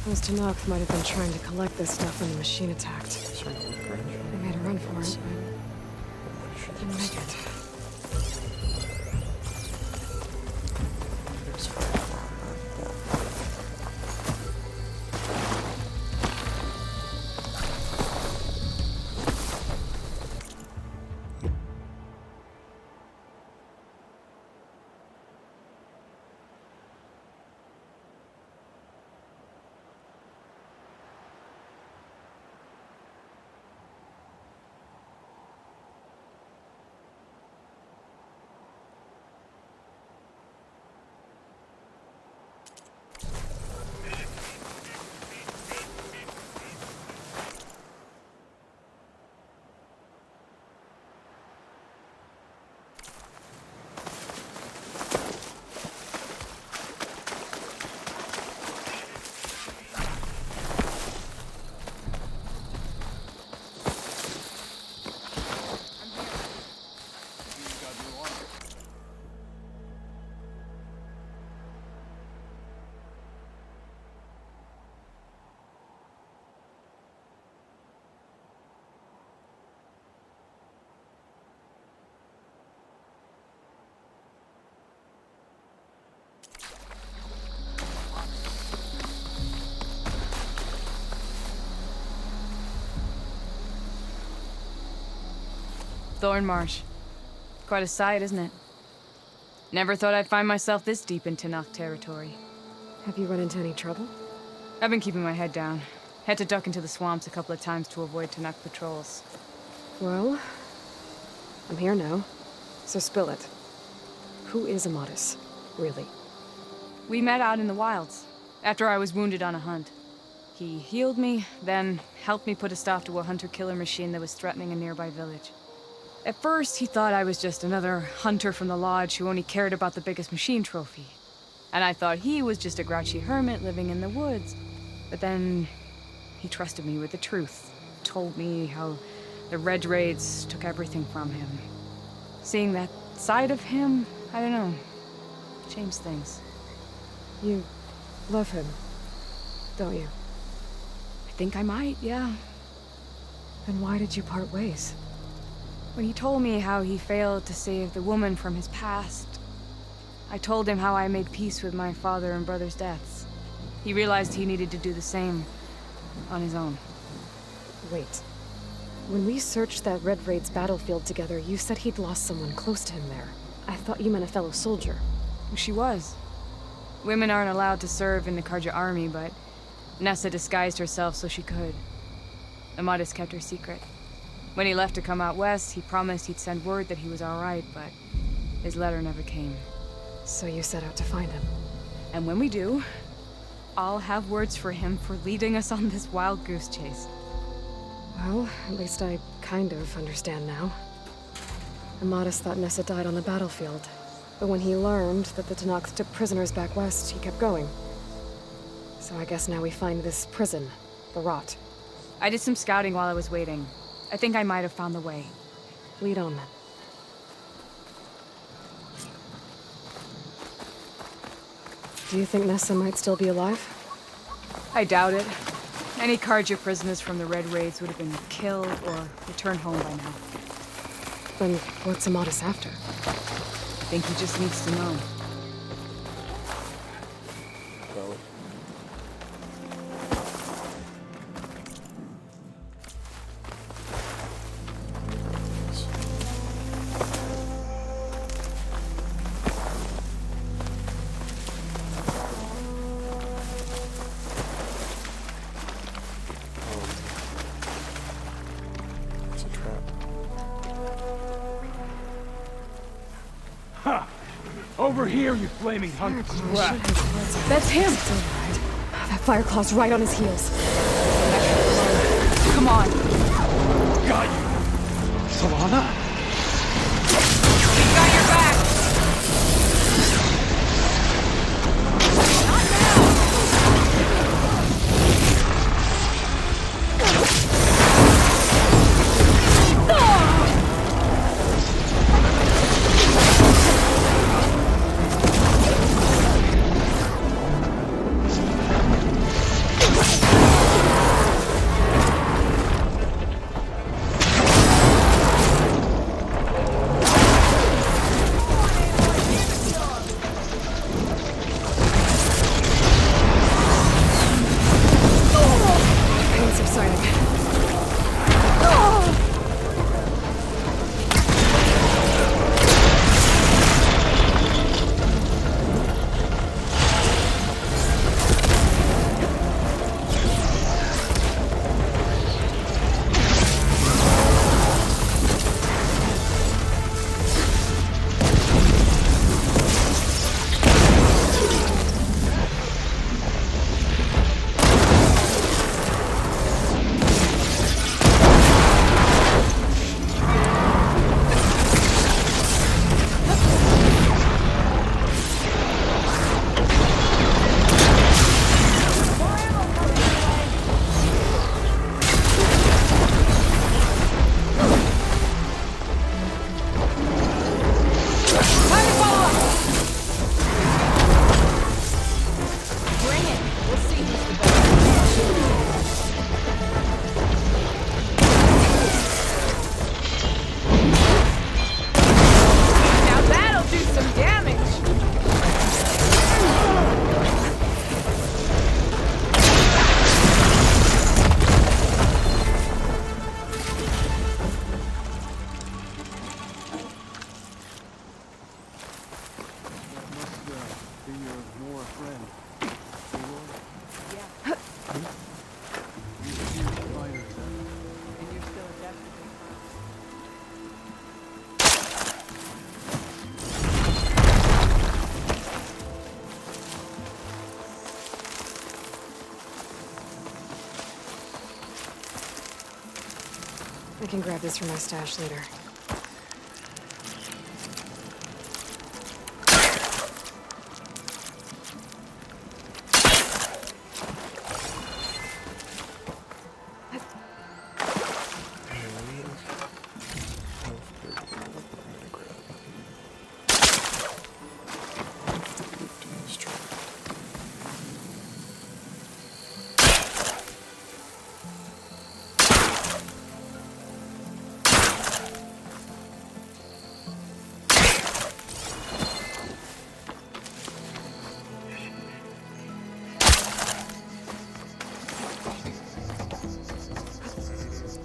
Those Tenakth might have been trying to collect this stuff when the machine attacked. Circle of Granger. They made a run for it, but didn't make it. Thornmarsh. Quite a sight, isn't it? Never thought I'd find myself this deep in Tenakth territory. Have you run into any trouble? I've been keeping my head down. Had to duck into the swamps a couple of times to avoid Tenakth patrols. Well, I'm here now, so spill it. Who is Amadis, really? We met out in the wilds, after I was wounded on a hunt. He healed me, then helped me put a stop to a hunter-killer machine that was threatening a nearby village. At first, he thought I was just another hunter from the Lodge who only cared about the biggest machine trophy. And I thought he was just a grouchy hermit living in the woods. But then, he trusted me with the truth. Told me how the Red Raids took everything from him. Seeing that side of him, I don't know, changed things. You love him, don't you? I think I might, yeah. Then why did you part ways? When he told me how he failed to save the woman from his past, I told him how I made peace with my father and brother's deaths. He realized he needed to do the same on his own. Wait. When we searched that Red Raid's battlefield together, you said he'd lost someone close to him there. I thought you meant a fellow soldier. She was. Women aren't allowed to serve in the Karja army, but Nessa disguised herself so she could. Amadis kept her secret. When he left to come out west, he promised he'd send word that he was all right, but his letter never came. So you set out to find him. And when we do, I'll have words for him for leading us on this wild goose chase. Well, at least I kind of understand now. Amadis thought Nessa died on the battlefield, but when he learned that the Tenakth took prisoners back west, he kept going. So I guess now we find this prison, the Rot. I did some scouting while I was waiting. I think I might have found the way. Lead on, then. Do you think Nessa might still be alive? I doubt it. Any Karja prisoners from the Red Raids would have been killed or returned home by now. Then what's Amadis after? I think he just needs to know. Probably. It's a trap. Ha! Over here, you flaming hunk of crap! That's him! It's all right. That Fireclaw's right on his heels. Come on! Got you! Solana? We've got your back! I can grab this from my stash later.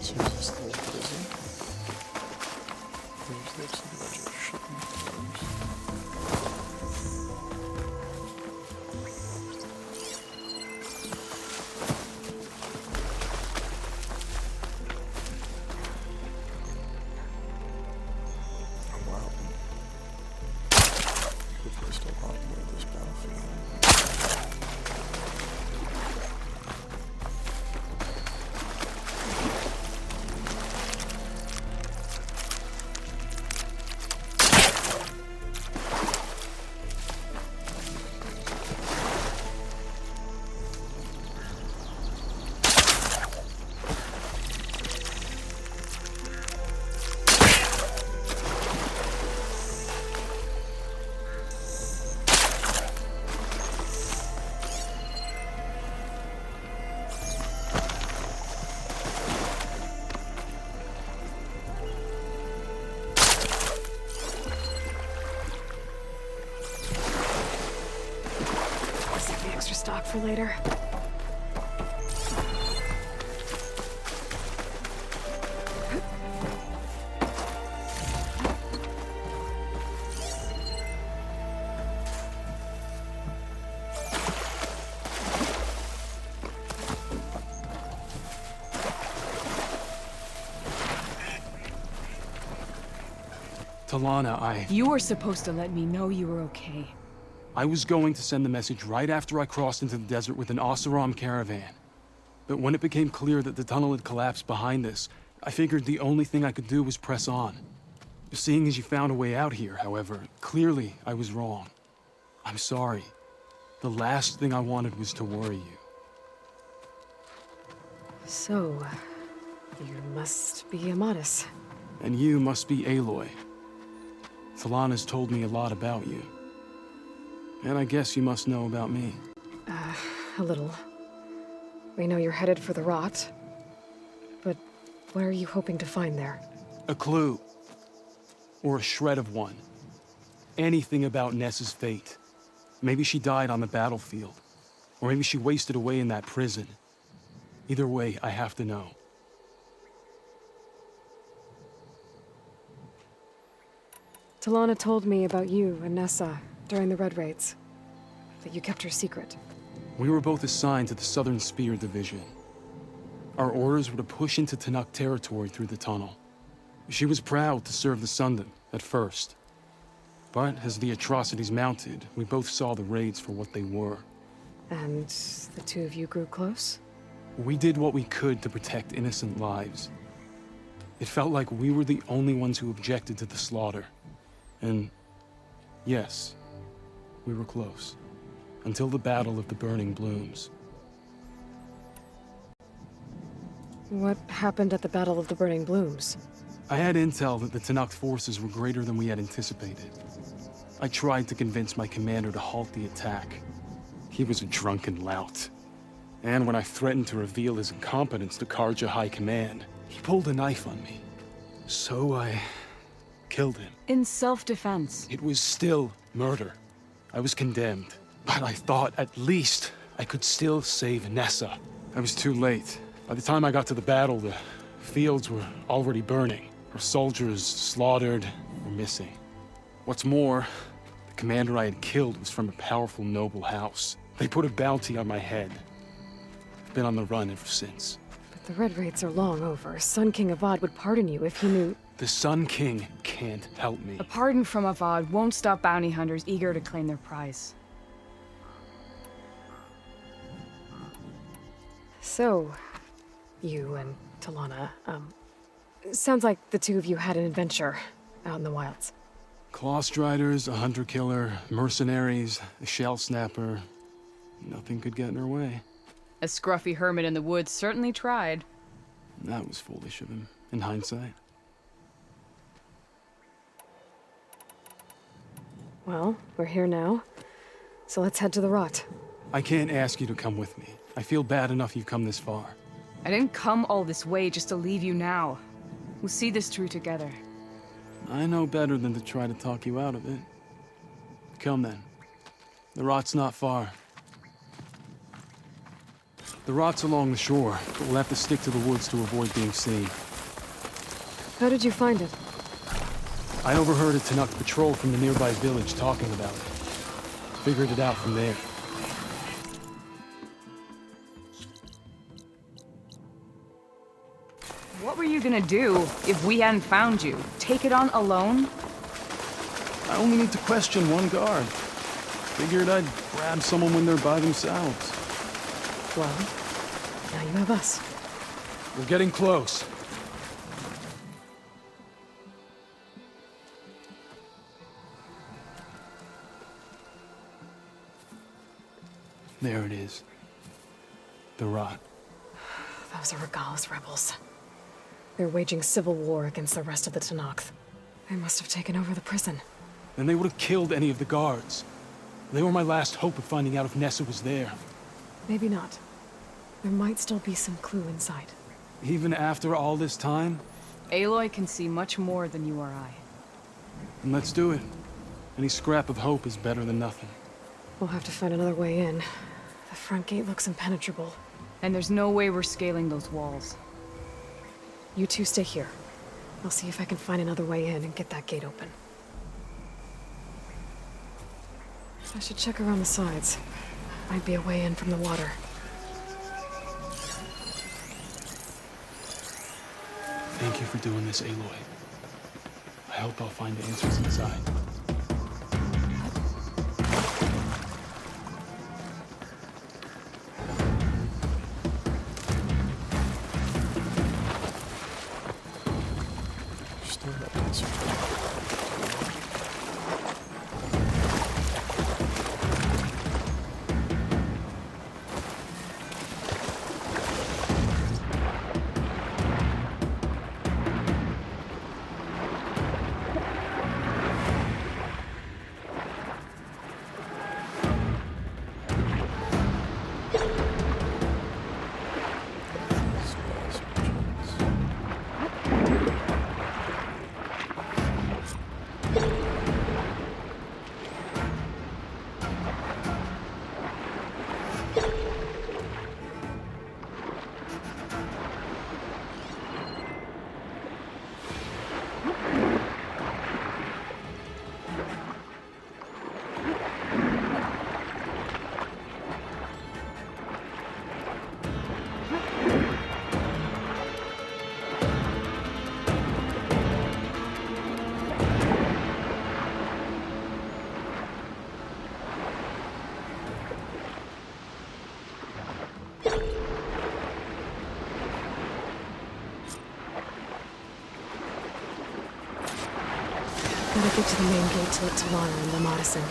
So is this the old prison? There's this legend shipping clothes. Oh wow. We've missed a lot more of this battlefield. Save the extra stock for later. Talana, You were supposed to let me know you were okay. I was going to send the message right after I crossed into the desert with an Oseram caravan. But when it became clear that the tunnel had collapsed behind us, I figured the only thing I could do was press on. Seeing as you found a way out here, however, clearly I was wrong. I'm sorry. The last thing I wanted was to worry you. So, you must be Amadis. And you must be Aloy. Talana's told me a lot about you. And I guess you must know about me. A little. We know you're headed for the rot. But what are you hoping to find there? A clue. Or a shred of one. Anything about Nessa's fate. Maybe she died on the battlefield. Or maybe she wasted away in that prison. Either way, I have to know. Talana told me about you and Nessa during the Red Raids. That you kept her secret. We were both assigned to the Southern Spear Division. Our orders were to push into Tenakth territory through the tunnel. She was proud to serve the Sundom at first. But as the atrocities mounted, we both saw the raids for what they were. And the two of you grew close? We did what we could to protect innocent lives. It felt like we were the only ones who objected to the slaughter. And yes, we were close. Until the Battle of the Burning Blooms. What happened at the Battle of the Burning Blooms? I had intel that the Tenakth forces were greater than we had anticipated. I tried to convince my commander to halt the attack. He was a drunken lout. And when I threatened to reveal his incompetence to Karja High Command, he pulled a knife on me. So I killed him. In self-defense. It was still murder. I was condemned. But I thought at least I could still save Nessa. I was too late. By the time I got to the battle, the fields were already burning. Our soldiers slaughtered or missing. What's more, the commander I had killed was from a powerful noble house. They put a bounty on my head. I've been on the run ever since. But the Red Raids are long over. Sun King Avad would pardon you if he knew... The Sun King can't help me. A pardon from Avad won't stop bounty hunters eager to claim their prize. So, you and Talana, Sounds like the two of you had an adventure out in the wilds. Clawstriders, a hunter-killer, mercenaries, a shell snapper. Nothing could get in her way. A scruffy hermit in the woods certainly tried. That was foolish of him, in hindsight. Well, we're here now, so let's head to the rot. I can't ask you to come with me. I feel bad enough you've come this far. I didn't come all this way just to leave you now. We'll see this through together. I know better than to try to talk you out of it. Come then. The rot's not far. The rot's along the shore, but we'll have to stick to the woods to avoid being seen. How did you find it? I overheard a Tanakh patrol from the nearby village talking about it. Figured it out from there. What were you gonna do if we hadn't found you? Take it on alone? I only need to question one guard. Figured I'd grab someone when they're by themselves. Well, now you have us. We're getting close. There it is. The rot. Those are Regalis rebels. They're waging civil war against the rest of the Tenakth. They must have taken over the prison. Then they would have killed any of the guards. They were my last hope of finding out if Nessa was there. Maybe not. There might still be some clue inside. Even after all this time? Aloy can see much more than you or I. Then let's do it. Any scrap of hope is better than nothing. We'll have to find another way in. The front gate looks impenetrable. And there's no way we're scaling those walls. You two stay here. I'll see if I can find another way in and get that gate open. I should check around the sides. Might be a way in from the water. Thank you for doing this, Aloy. I hope I'll find the answers inside. Still got answers. Gotta get to the main gate to let Talara and the Madison.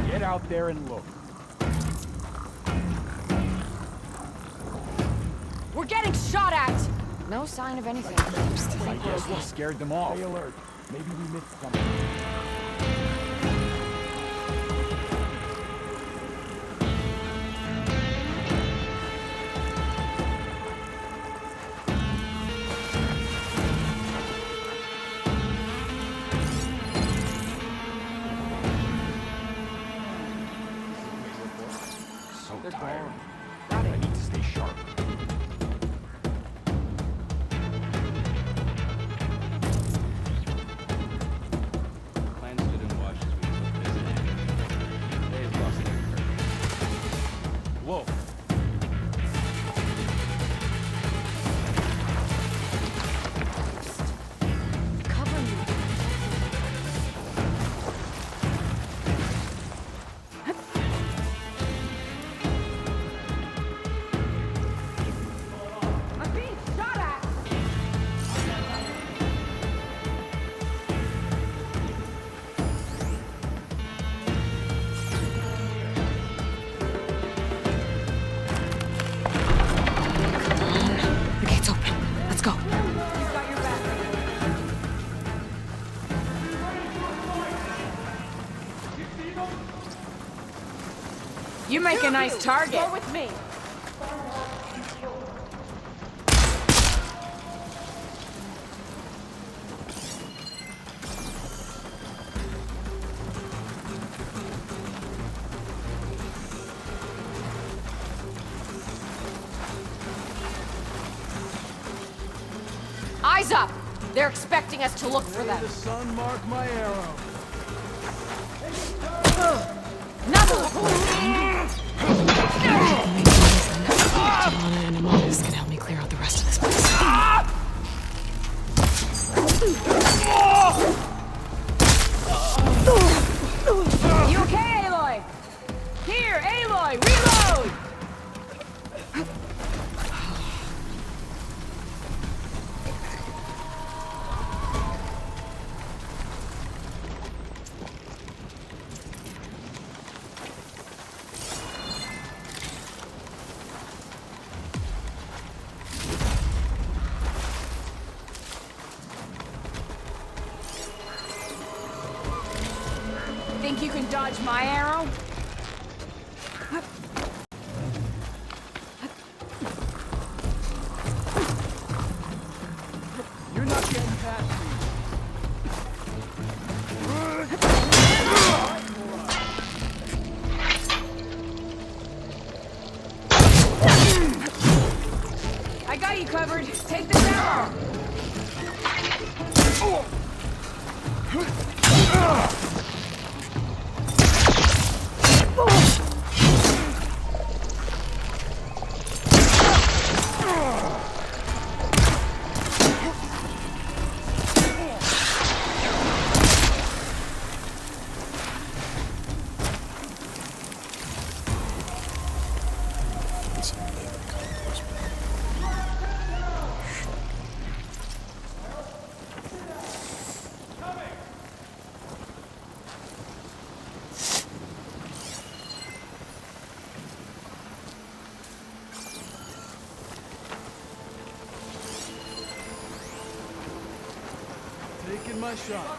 Get out there and look. We're getting shot at! No sign of anything. I guess we scared them off. Stay alert. Maybe we missed something. I need to stay sharp. Plans didn't wash as we took this. They've lost their purpose. Whoa. Cover me. I'm being shot at! The gate's open. Let's go. He's got your back. You make a nice target. Go with me. Eyes up! They're expecting us to look for them. The sun marked my arrow. Delana and Amadeus can help me clear out the rest of this place. You okay, Aloy? Here, Aloy, reload! Think you can dodge my arrow? You're not getting past me. I got you covered. Take this arrow. Taking my shot.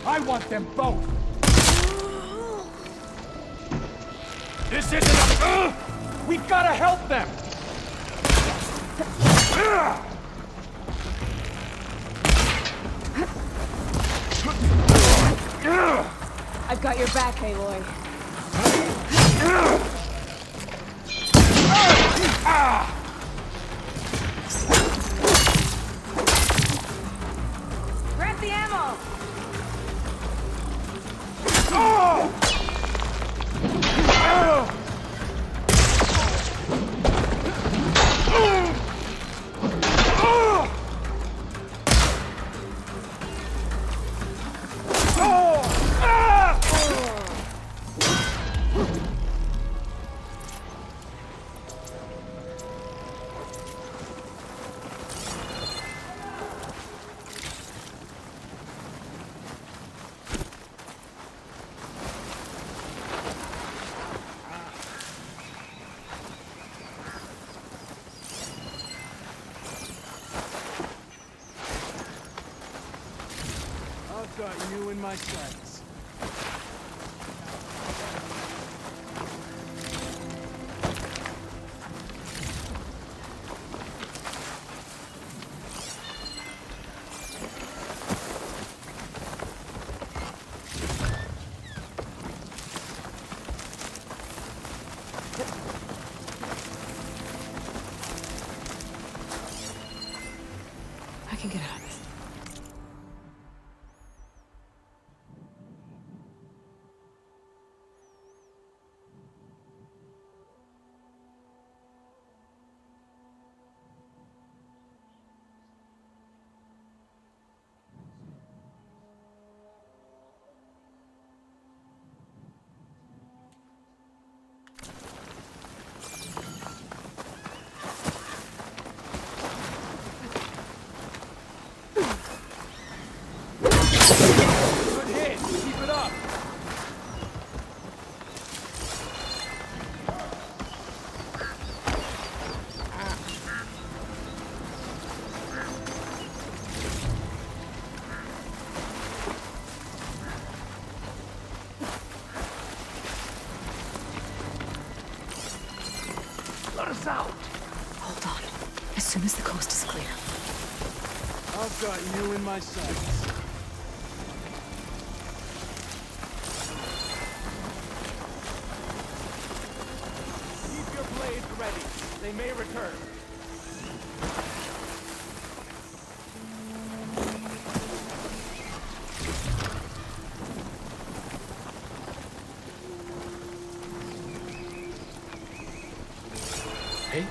I want them both. This isn't a... We've got to help them. I've got your back, Aloy. Grab the ammo! I've got you in my sights. soon as the coast is clear. I've got you in my sights. Keep your blades ready. They may return. Hey?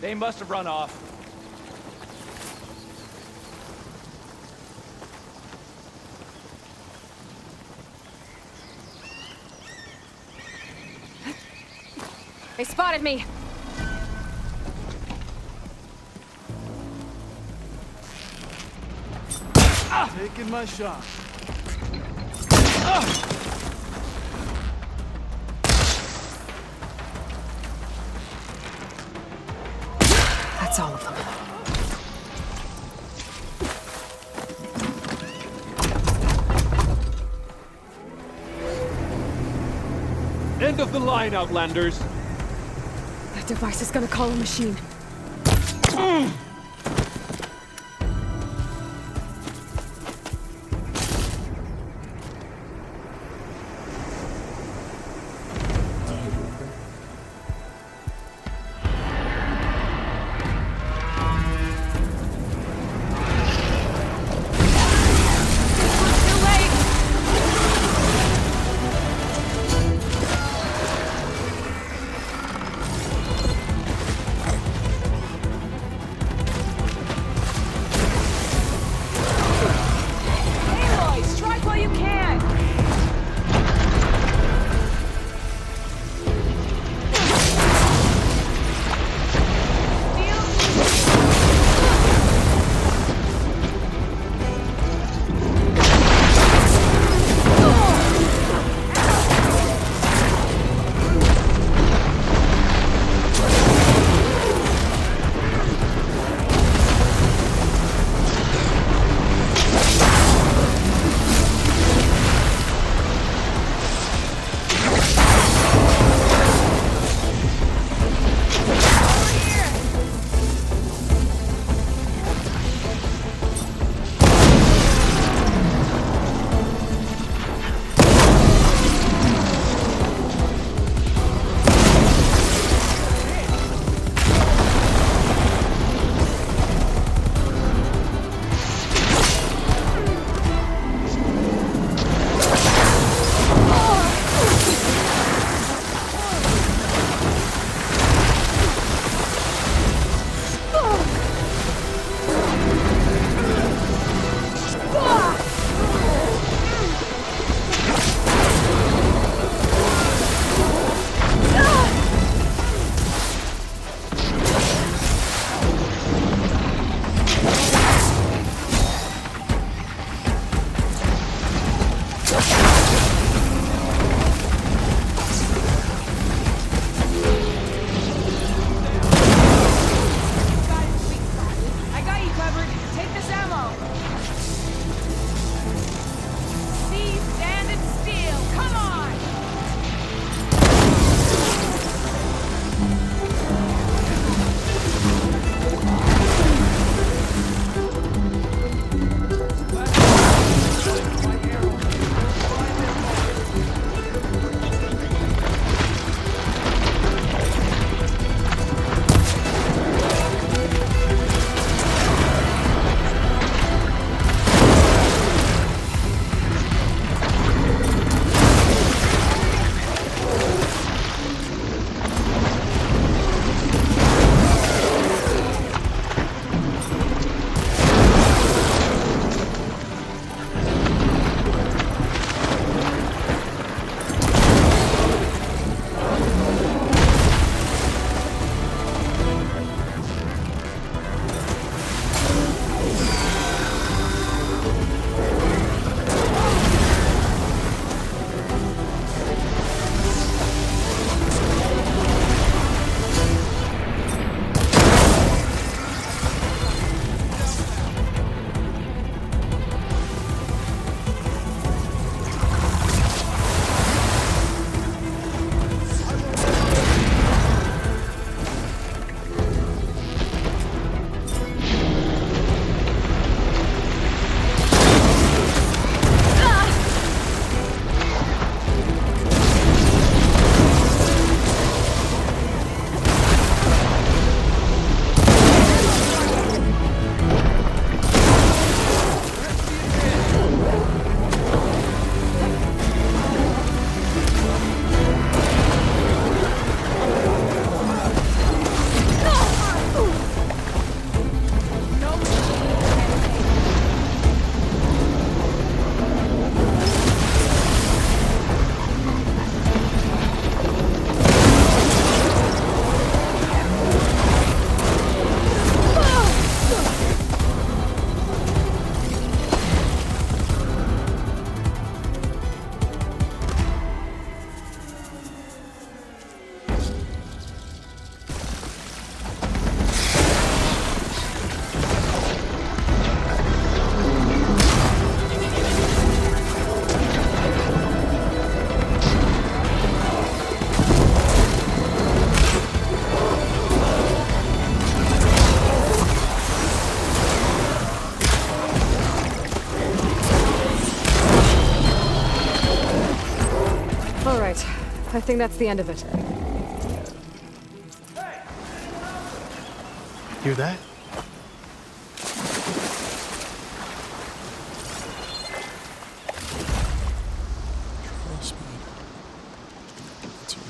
They must have run off. They spotted me. Taking my shot. That's all of them. End of the line, Outlanders. That device is gonna call a machine. Too late. Aloy, strike while you can. I got you covered. Take this ammo. See, standing still. Come on. I think that's the end of it. Hear that? Trust me. That's a wish.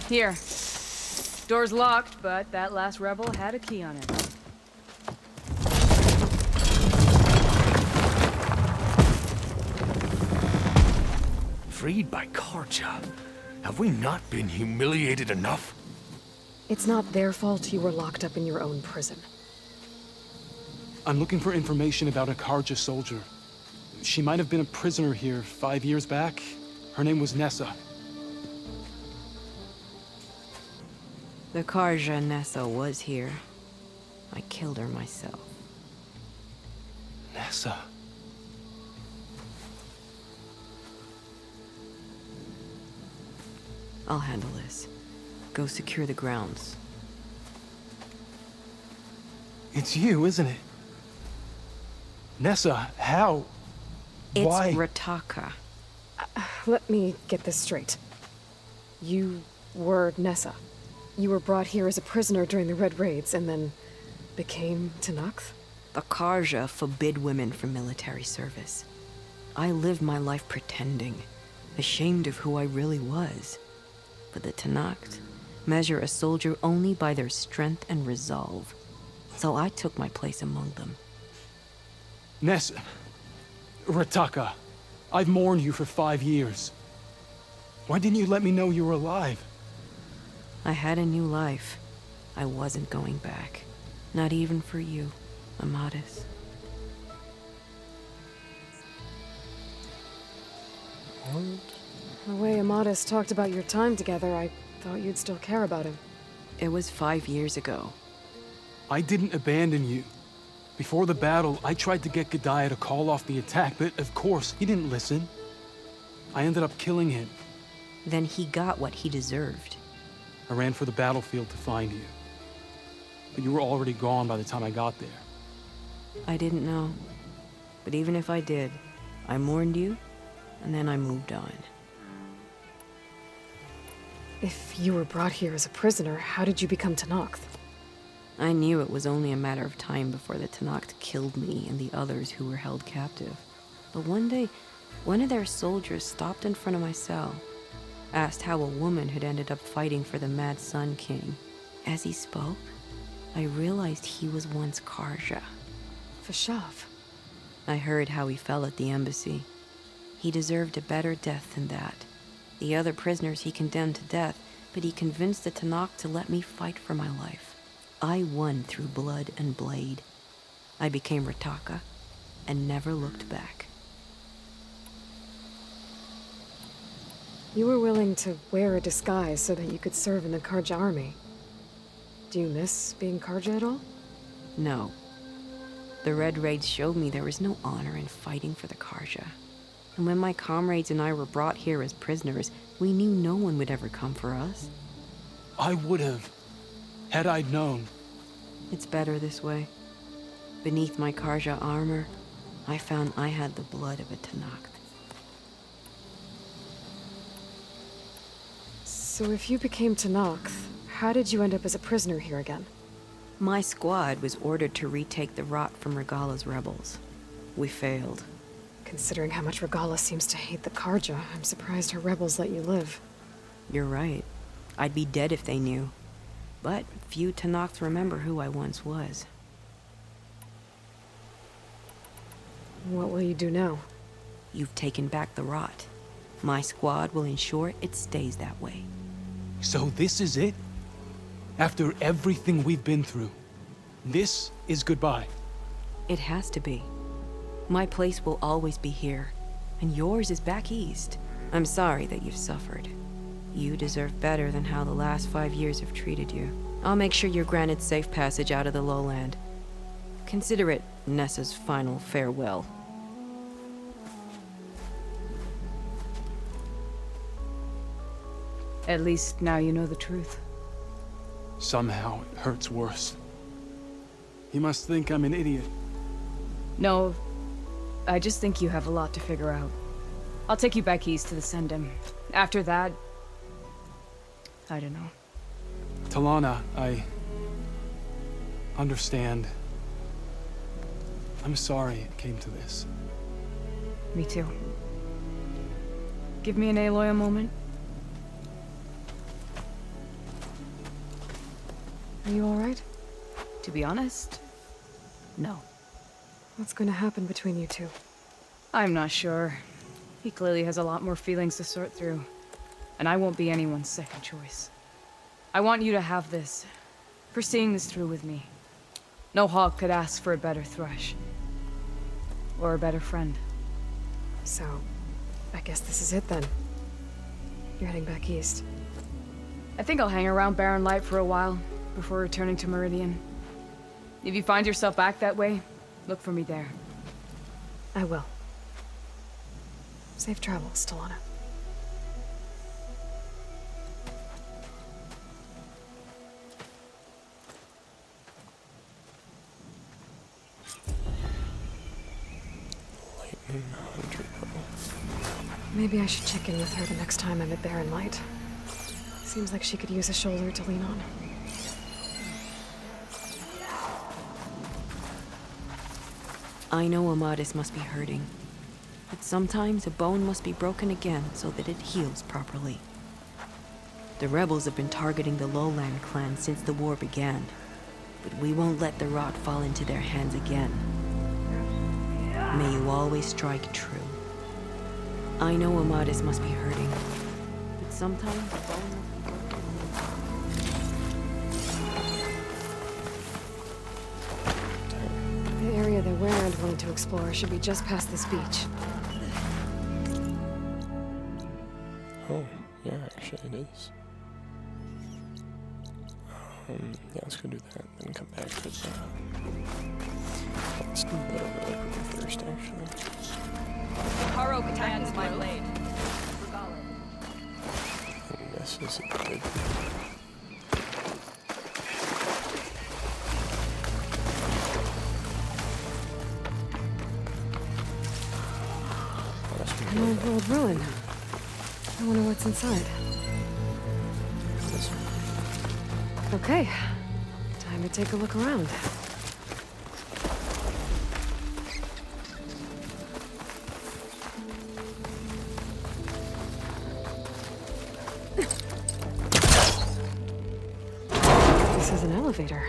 Here. Door's locked, but that last rebel had a key on it. Freed by Karja. Have we not been humiliated enough? It's not their fault you were locked up in your own prison. I'm looking for information about a Karja soldier. She might have been a prisoner here 5 years back. Her name was Nessa. The Karja Nessa was here. I killed her myself. Nessa. I'll handle this. Go secure the grounds. It's you, isn't it? Nessa, how? It's Why? Rataka. Let me get this straight. You were Nessa. You were brought here as a prisoner during the Red Raids and then became Tenakth? The Karja forbid women from military service. I lived my life pretending, ashamed of who I really was. But the Tenakth measure a soldier only by their strength and resolve. So I took my place among them. Nessa. Rataka. I've mourned you for 5 years. Why didn't you let me know you were alive? I had a new life. I wasn't going back. Not even for you, Amadis. What? The way Amadis talked about your time together, I thought you'd still care about him. It was 5 years ago. I didn't abandon you. Before the battle, I tried to get Godiah to call off the attack, but of course, he didn't listen. I ended up killing him. Then he got what he deserved. I ran for the battlefield to find you. But you were already gone by the time I got there. I didn't know. But even if I did, I mourned you, and then I moved on. If you were brought here as a prisoner, how did you become Tenakth? I knew it was only a matter of time before the Tenakth killed me and the others who were held captive. But one day, one of their soldiers stopped in front of my cell, asked how a woman had ended up fighting for the Mad Sun King. As he spoke, I realized he was once Karja. Vashav. I heard how he fell at the embassy. He deserved a better death than that. The other prisoners he condemned to death, but he convinced the Tenakth to let me fight for my life. I won through blood and blade. I became Rataka and never looked back. You were willing to wear a disguise so that you could serve in the Karja army. Do you miss being Karja at all? No. The Red Raids showed me there was no honor in fighting for the Karja. And when my comrades and I were brought here as prisoners, we knew no one would ever come for us. I would have, had I known. It's better this way. Beneath my Karja armor, I found I had the blood of a Tenakth. So if you became Tenakth, how did you end up as a prisoner here again? My squad was ordered to retake the Rot from Regala's rebels. We failed. Considering how much Regala seems to hate the Karja, I'm surprised her rebels let you live. You're right. I'd be dead if they knew. But few Tenakth remember who I once was. What will you do now? You've taken back the Rot. My squad will ensure it stays that way. So this is it? After everything we've been through, this is goodbye. It has to be. My place will always be here, and yours is back east. I'm sorry that you've suffered. You deserve better than how the last 5 years have treated you. I'll make sure you're granted safe passage out of the lowland. Consider it Nessa's final farewell. At least now you know the truth. Somehow it hurts worse. He must think I'm an idiot. No, I just think you have a lot to figure out. I'll take you back east to the Sendem. After that, I don't know. Talana, I understand. I'm sorry it came to this. Me too. Give me an Aloy a moment. Are you alright? To be honest, no. What's going to happen between you two? I'm not sure. He clearly has a lot more feelings to sort through. And I won't be anyone's second choice. I want you to have this, for seeing this through with me. No hawk could ask for a better thrush. Or a better friend. So, I guess this is it then. You're heading back east. I think I'll hang around Barren Light for a while, before returning to Meridian. If you find yourself back that way, look for me there. I will. Safe travels, Talana. Lightning Hunter Pearl. Maybe I should check in with her the next time I'm at Barren Light. Seems like she could use a shoulder to lean on. I know Amadis must be hurting, but sometimes a bone must be broken again so that it heals properly. The rebels have been targeting the Lowland clan since the war began, but we won't let the rot fall into their hands again. May you always strike true. I know Amadis must be hurting, but sometimes a bone must be broken. The area that Warrant wanted to explore should be just past this beach. Oh, yeah, actually it is. Yeah, let's go do that, then come back to the... Let's do that over first, actually. Haro commands my blade. And this is a good... An old world ruin. I wonder what's inside. This one. Okay. Time to take a look around. This is an elevator.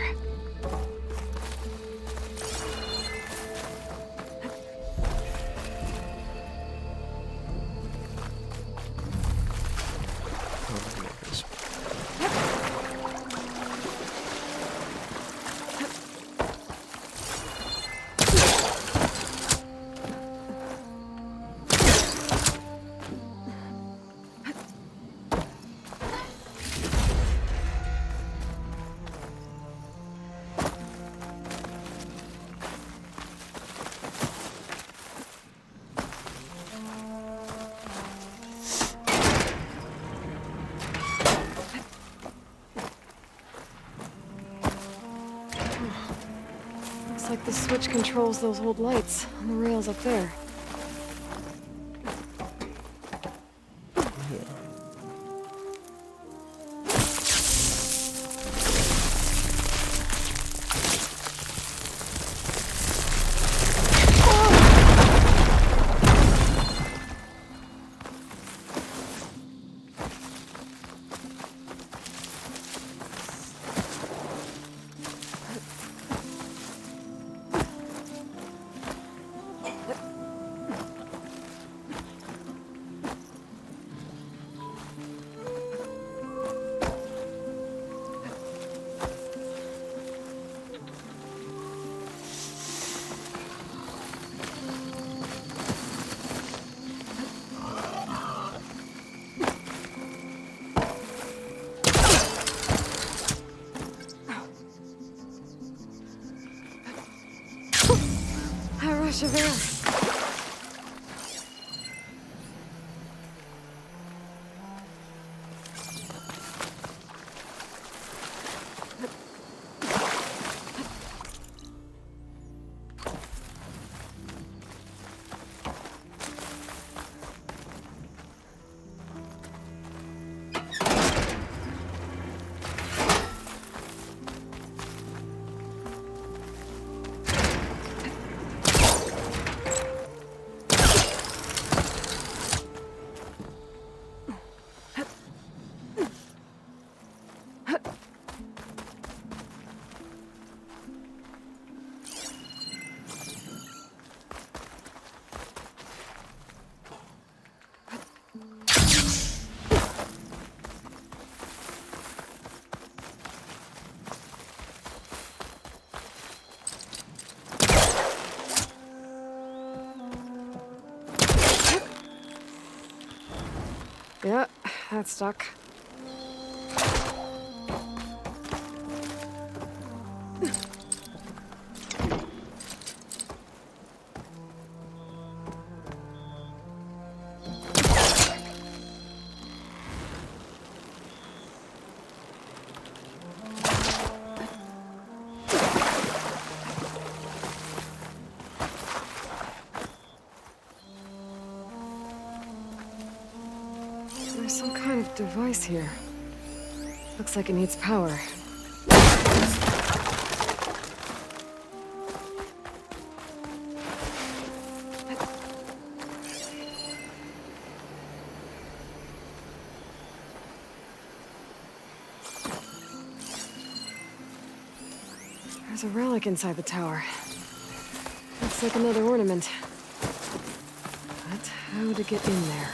Looks like the switch controls those old lights on the rails up there. fresh of air. Yeah, that's stuck. There's some kind of device here. Looks like it needs power. There's a relic inside the tower. Looks like another ornament. But how to get in there?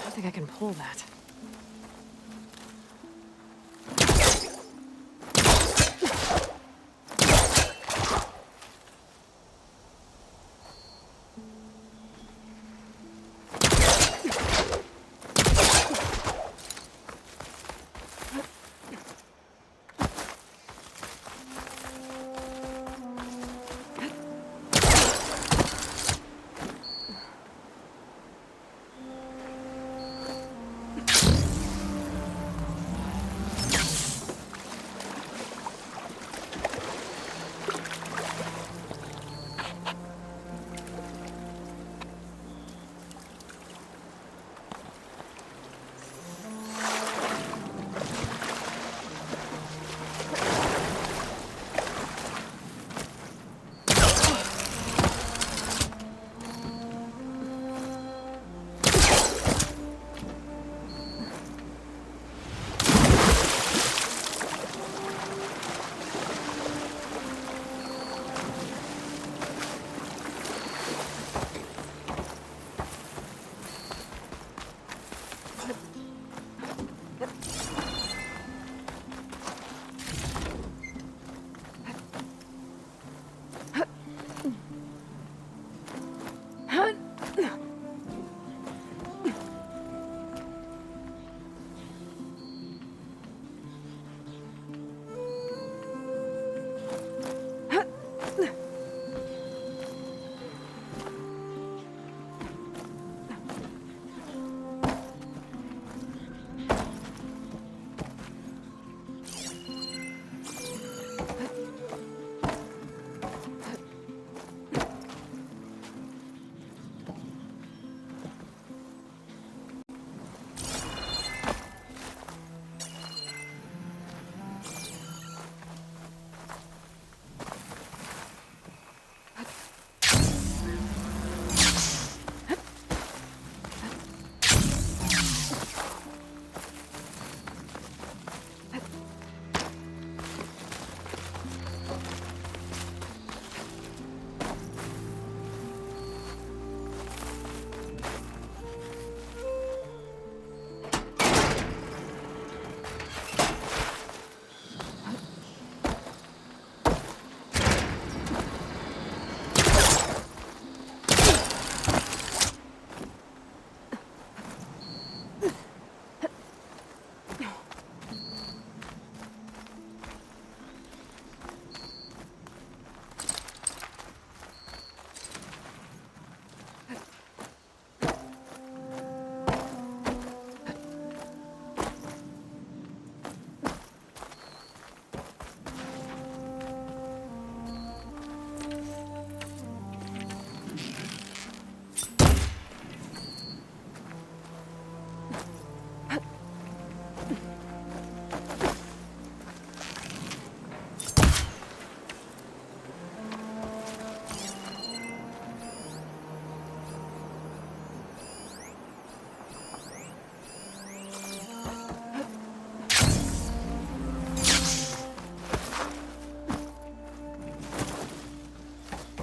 I think I can pull that.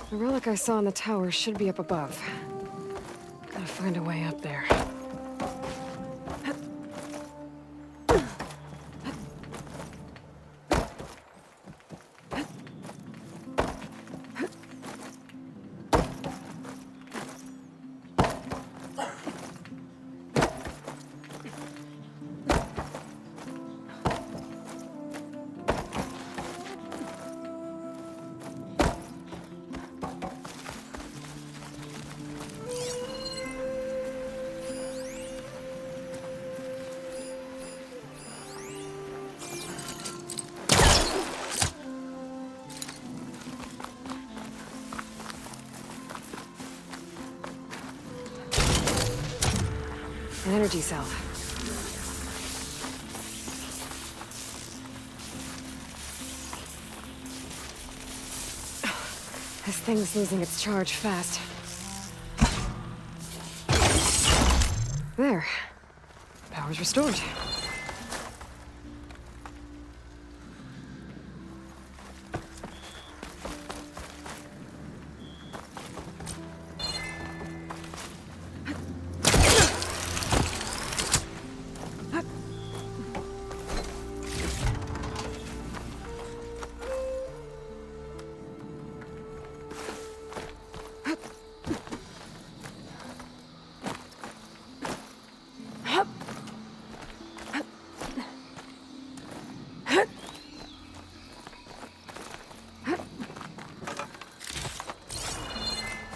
The relic I saw in the tower should be up above. Gotta find a way up there. An energy cell. This thing's losing its charge fast. There. Power's restored.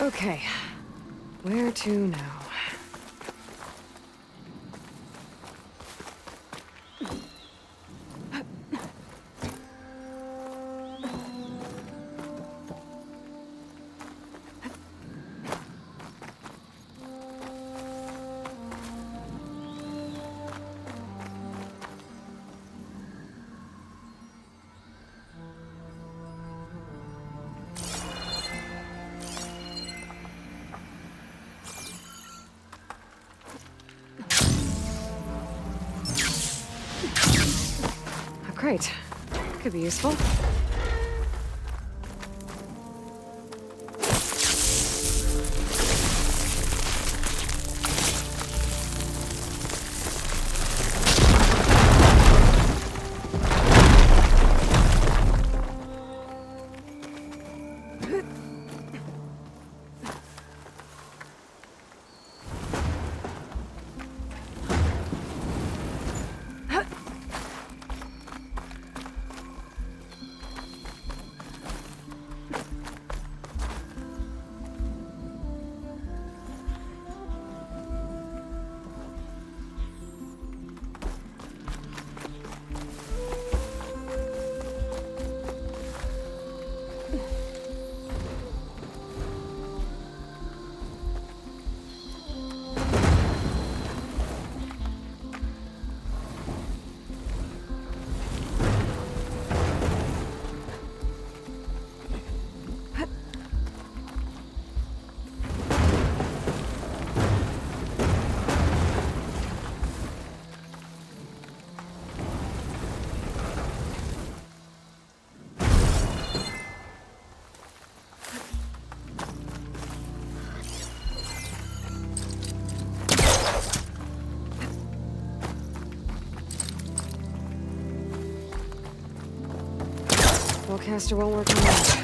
Okay, where to now? Great. Could be useful. Spellcaster won't work on that.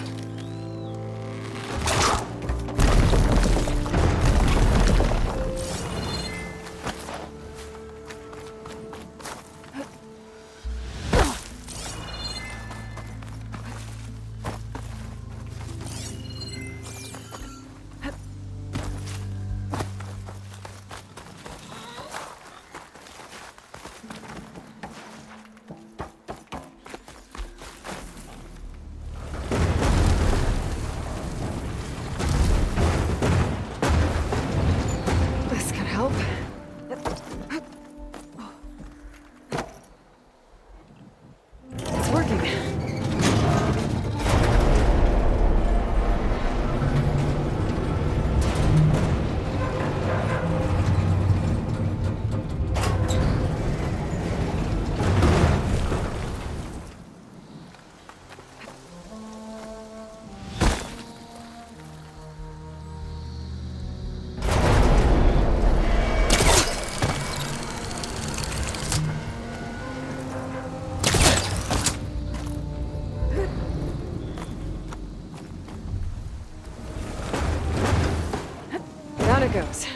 goes.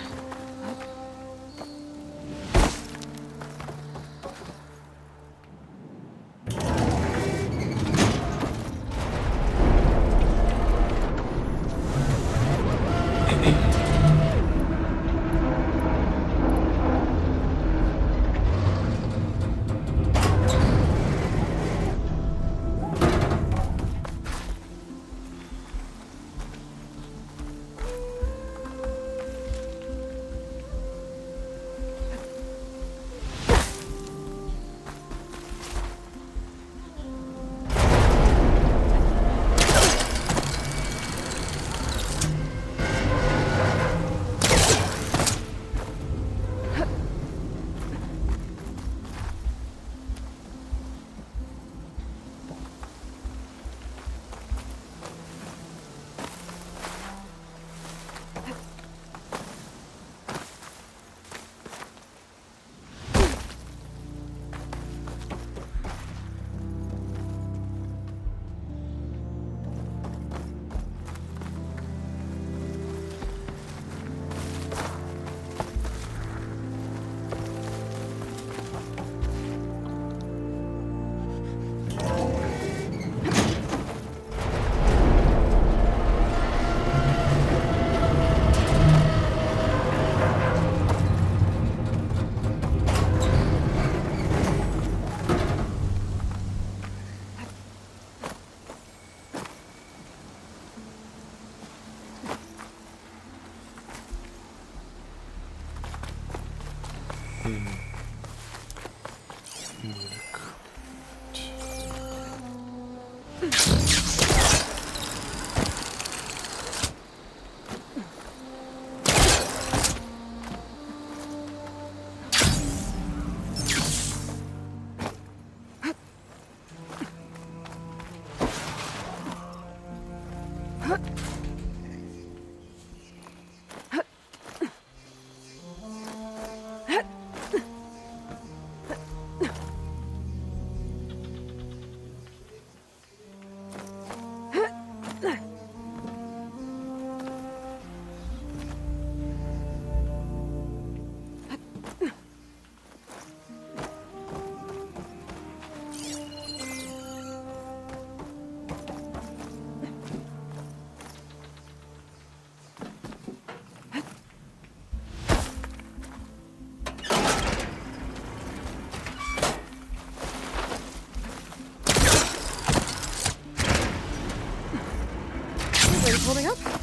Holding up?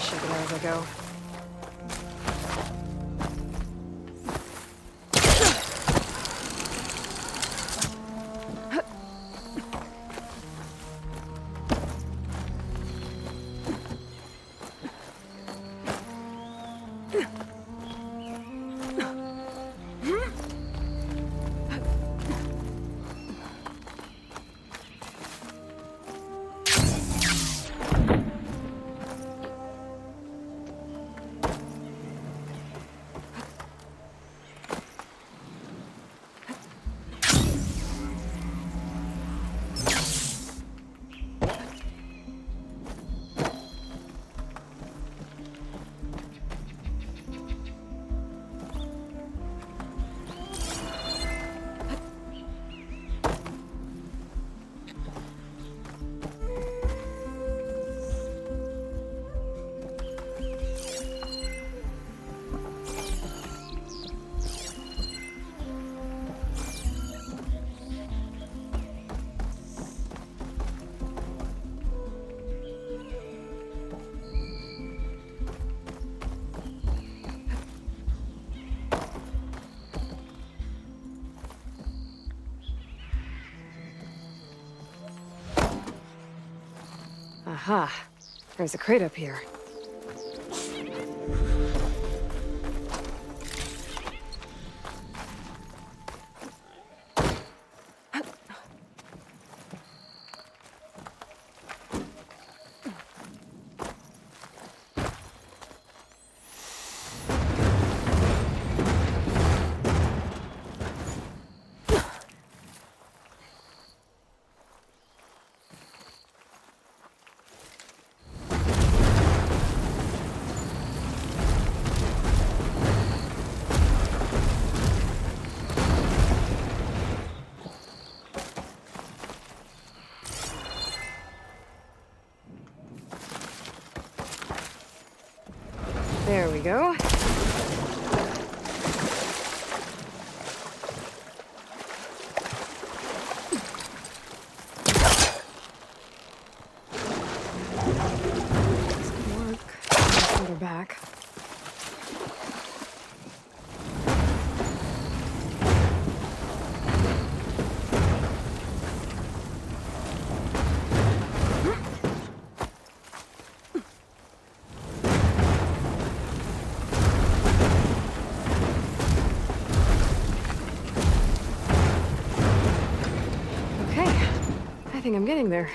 shake it out as I go. Aha. There's a crate up here. There we go. This could work. Let's put her back. Okay, I think I'm getting there.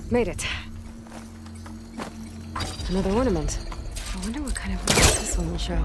Made it. Another ornament. I wonder what kind of light this one will show.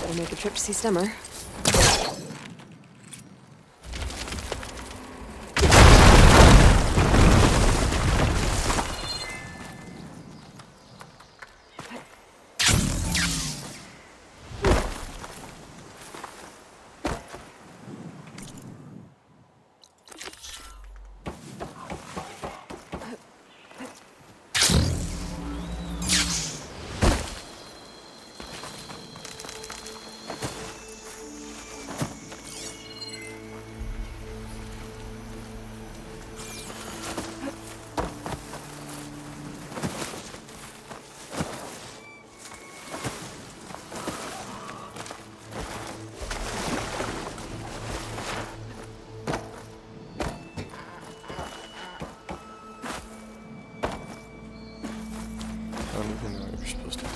We'll make a trip to see Stemmer. I don't even know what you're supposed to do.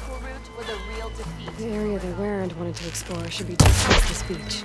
Korut was a real defeat. The area the Warrant wanted to explore should be just past this beach.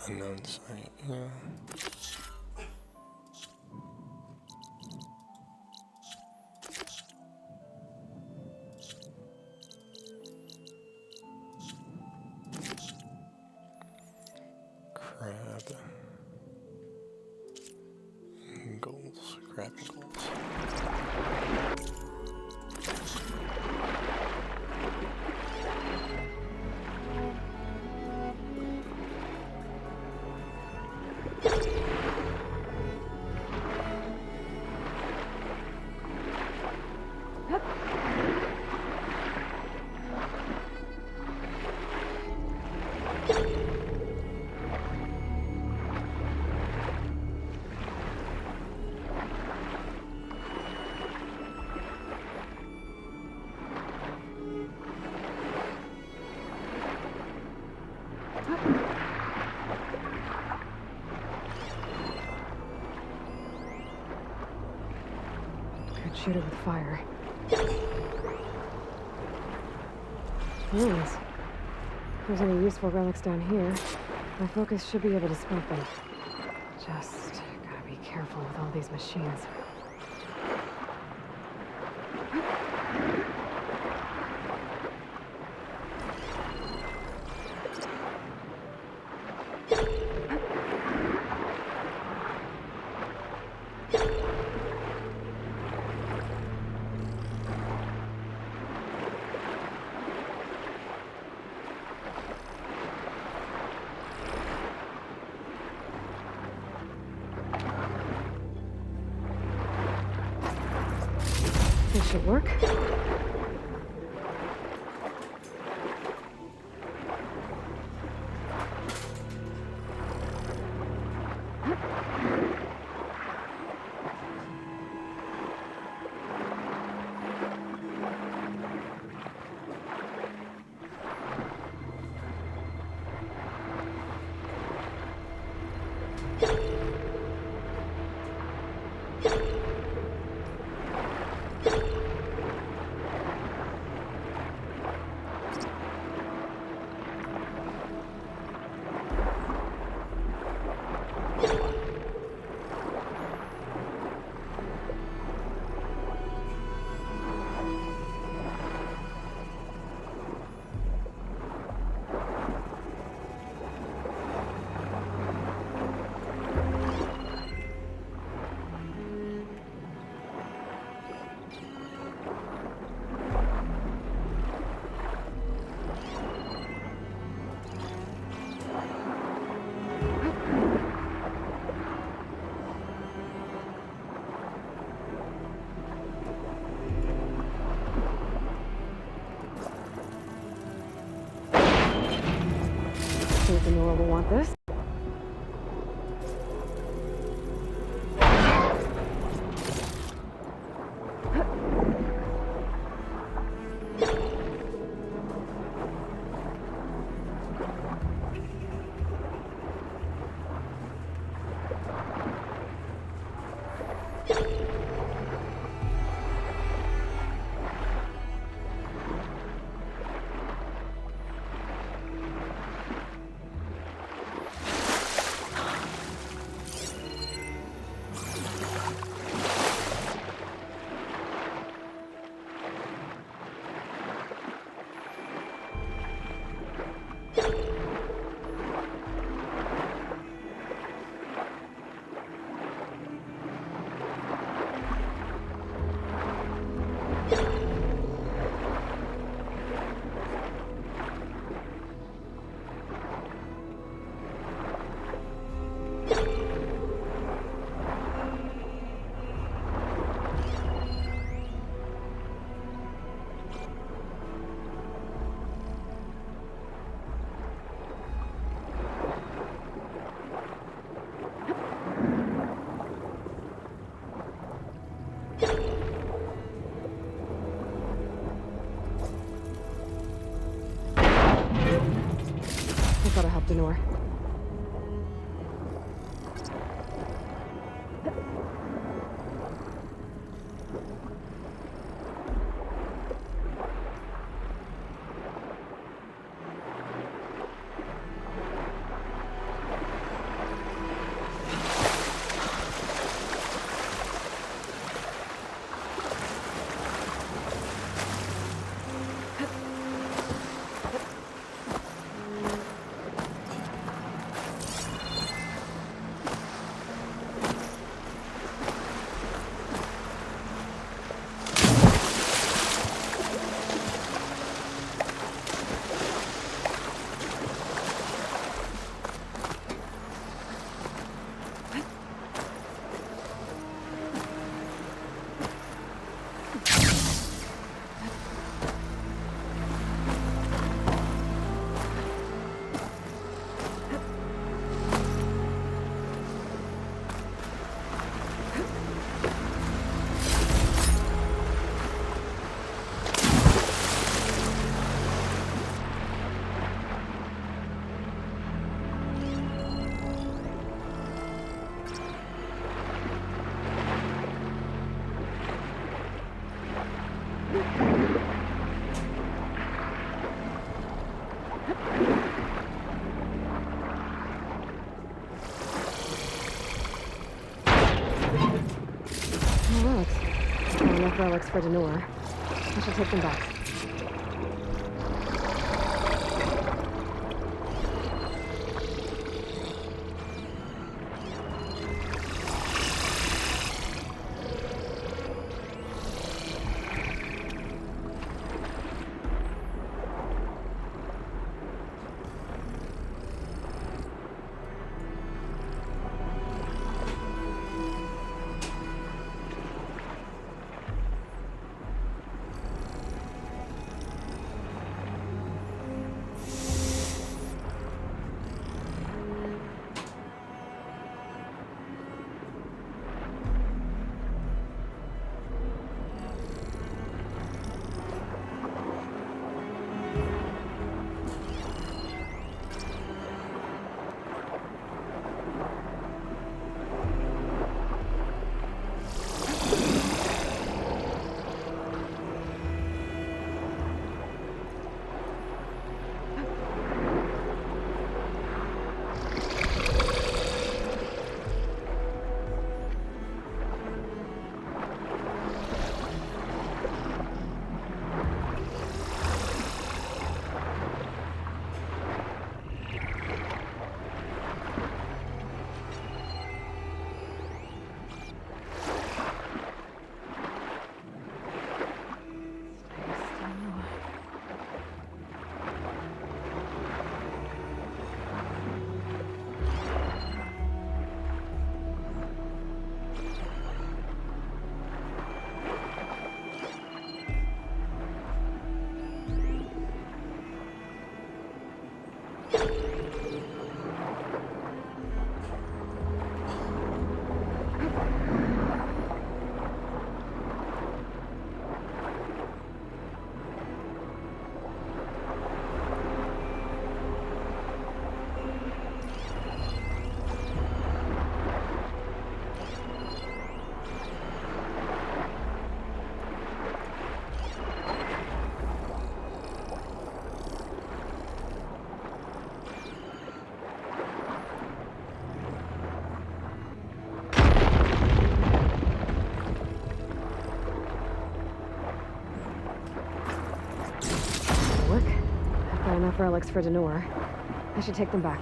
Unknown site, yeah. Crab. Goals. Crab and goals. Could shoot it with fire. Ruins. If there's any useful relics down here, my focus should be able to spot them. Just gotta be careful with all these machines. This should work. think Denora will want this. I've gotta help Denora. Look, enough relics for Denora. I should take them back. Got enough relics for Denor. I should take them back.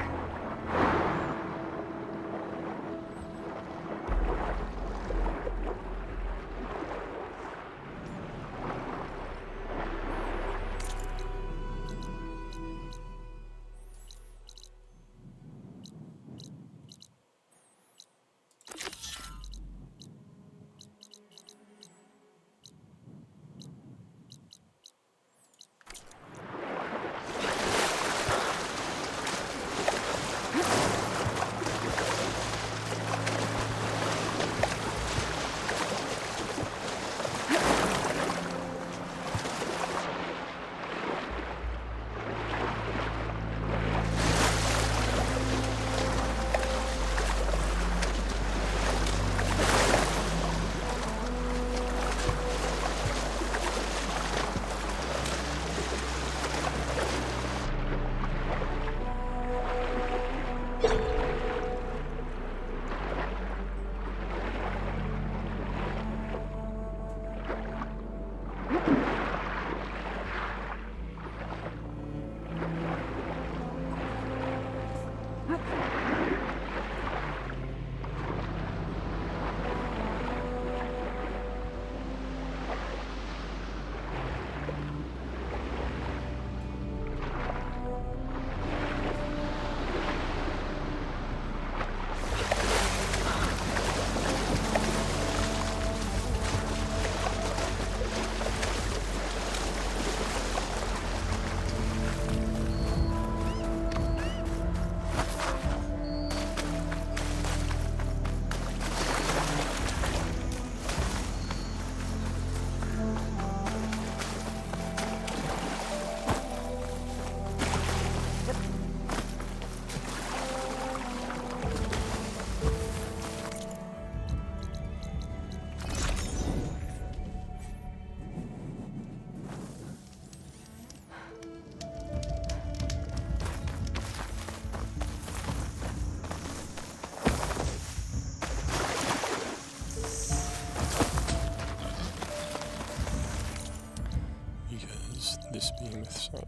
Because this being with sight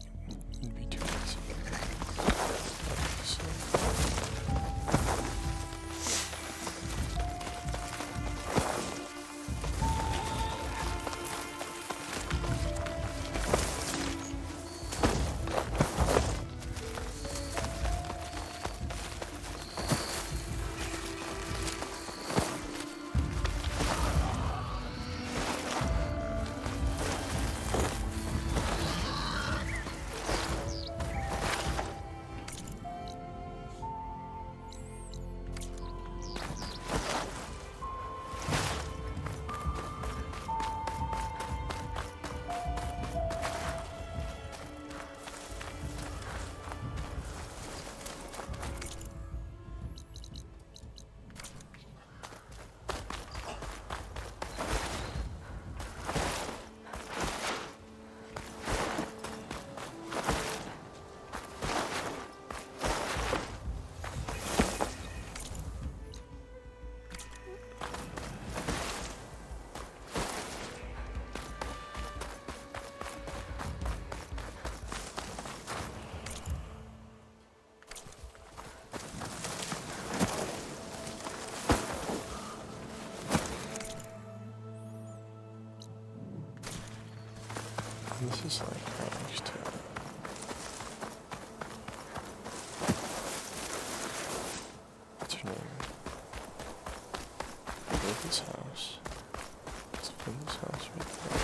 would be too easy. So, this is like right next to what's her name? David's house. It's David's house right there.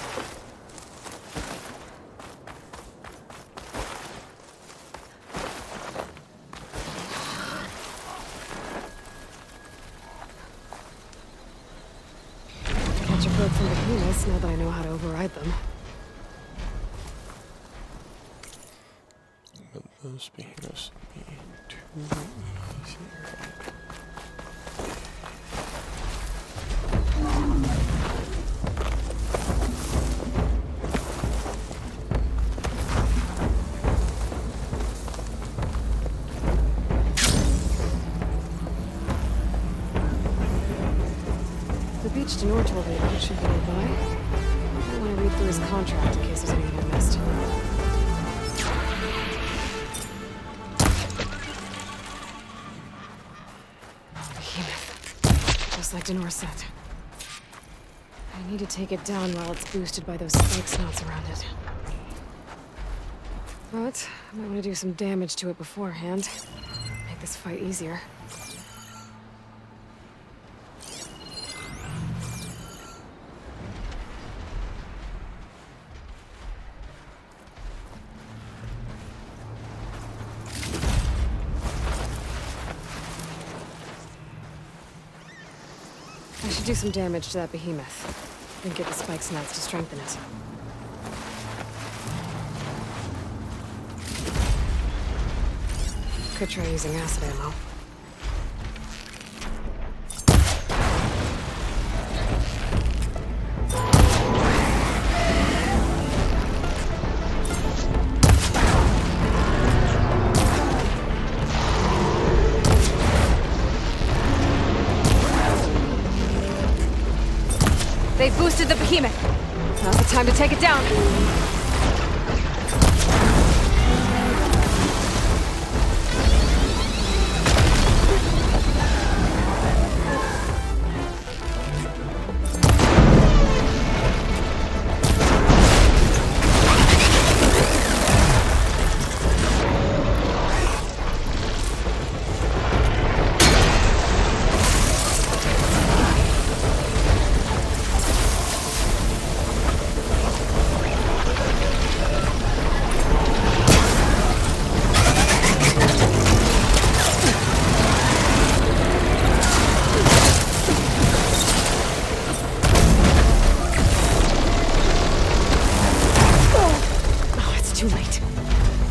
Catch a break from the Behemoths now that I know how to override them. But those behemoths would be too easy. The beach Denor told me about should be nearby. I want to read through his contract in case there's anything I missed. just like Denor said. I need to take it down while it's boosted by those spike snouts around it. But I might want to do some damage to it beforehand. Make this fight easier. I should do some damage to that behemoth. Then get the spike snouts to strengthen it. Could try using acid ammo. They boosted the behemoth. Now's the time to take it down. Too late.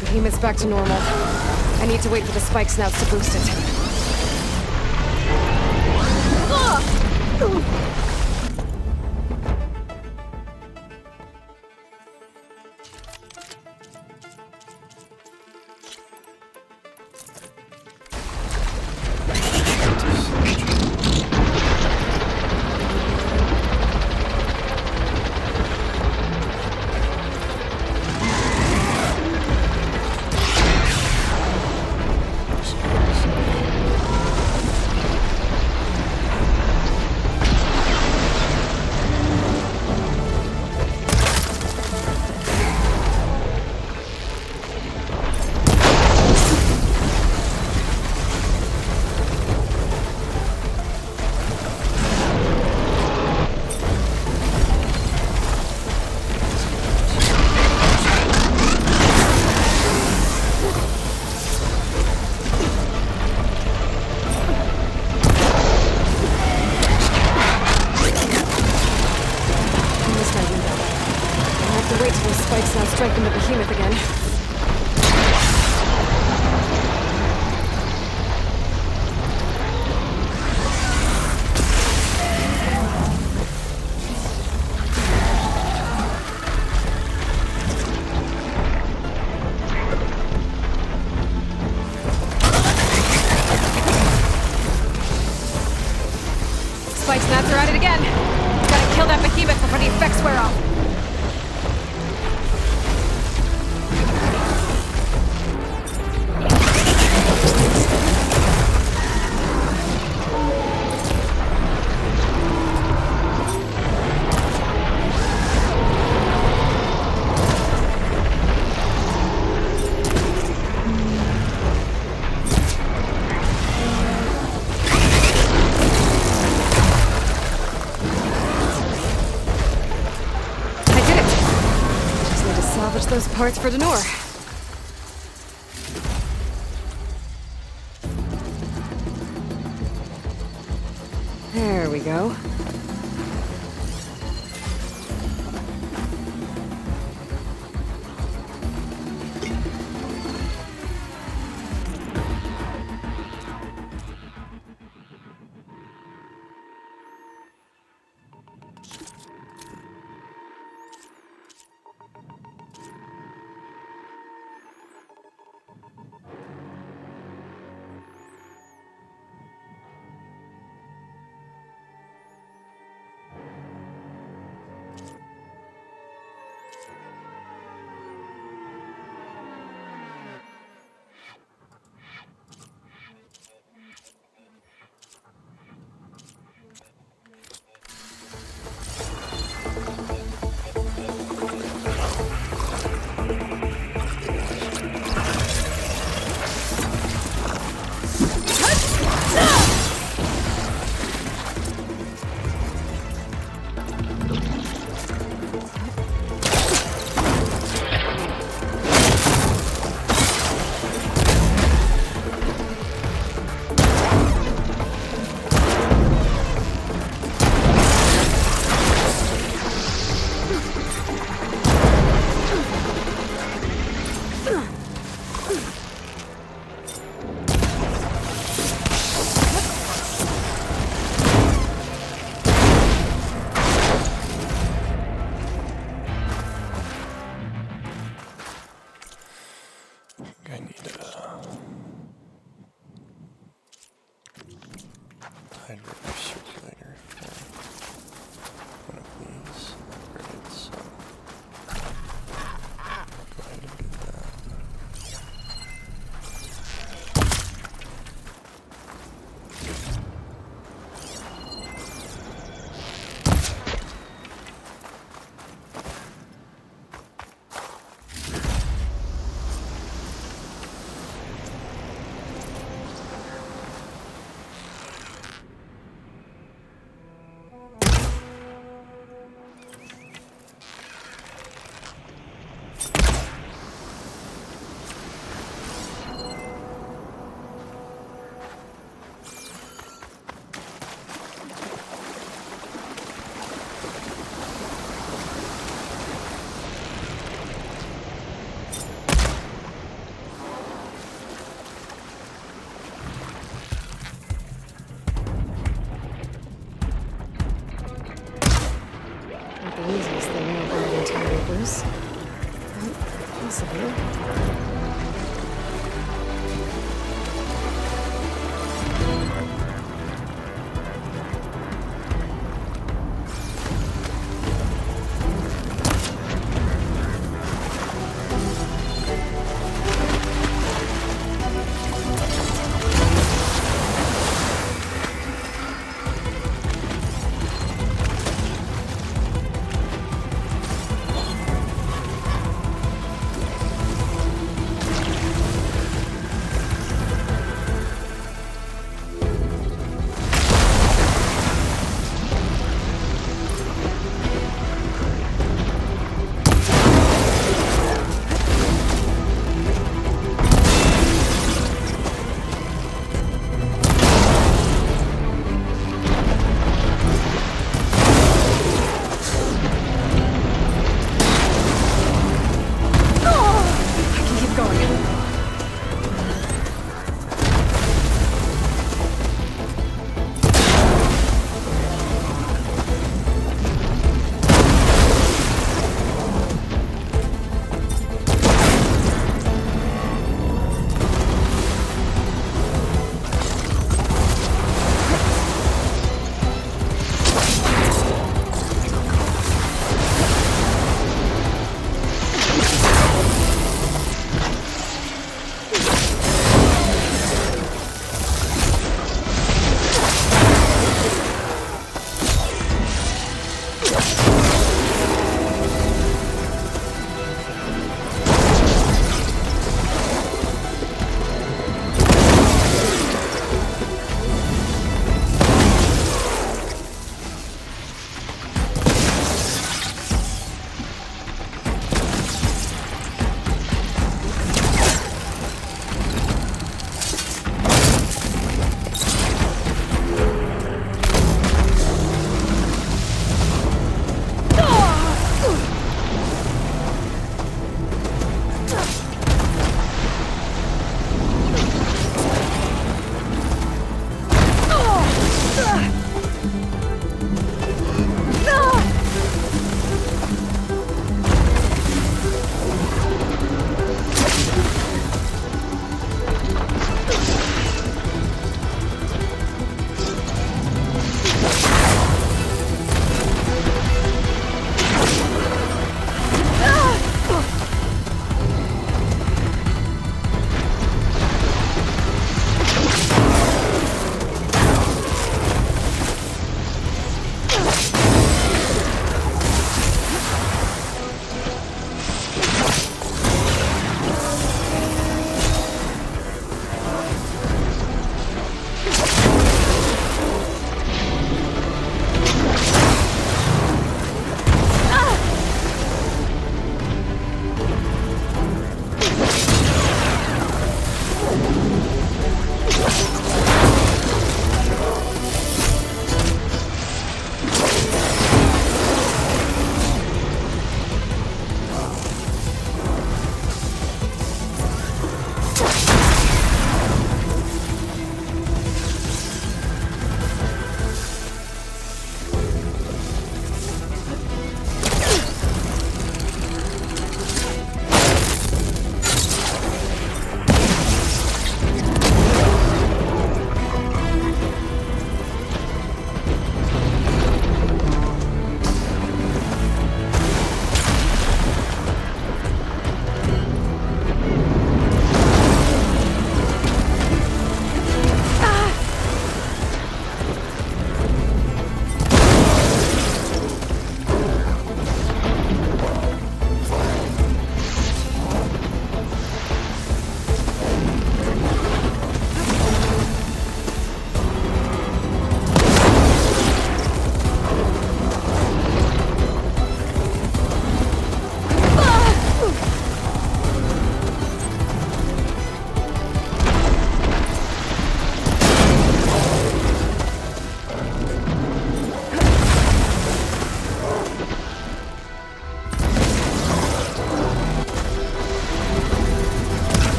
Behemoth's back to normal. I need to wait for the spike snouts to boost it. Wait till those spikes now strengthen the behemoth again. Spike snaps are at it again. Gotta kill that behemoth before the effects wear off. Salvage those parts for Denor. There we go. I need a tide river circulator for one of these upgrades, so go ahead and do that.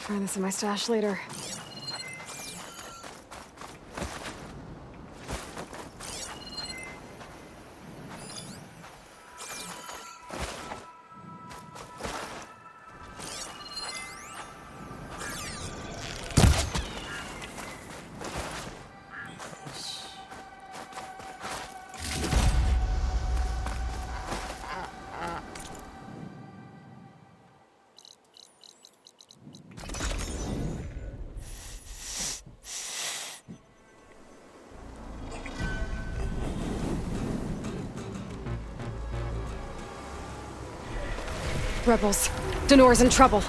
Find this in my stash later. Rebels. Danor's in trouble.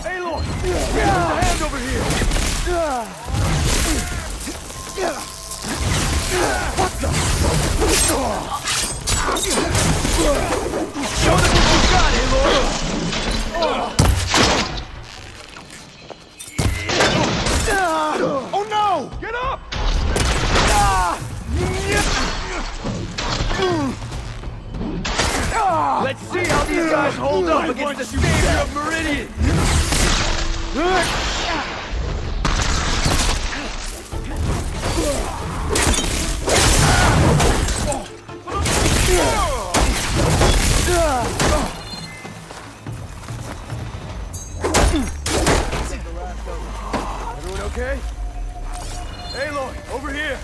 Aloy! Get a hand over here! What the? Show them what you got, Aloy! Oh no! Get up! Let's see how these guys hold up against the savior of Meridian! Everyone okay? Aloy, over here!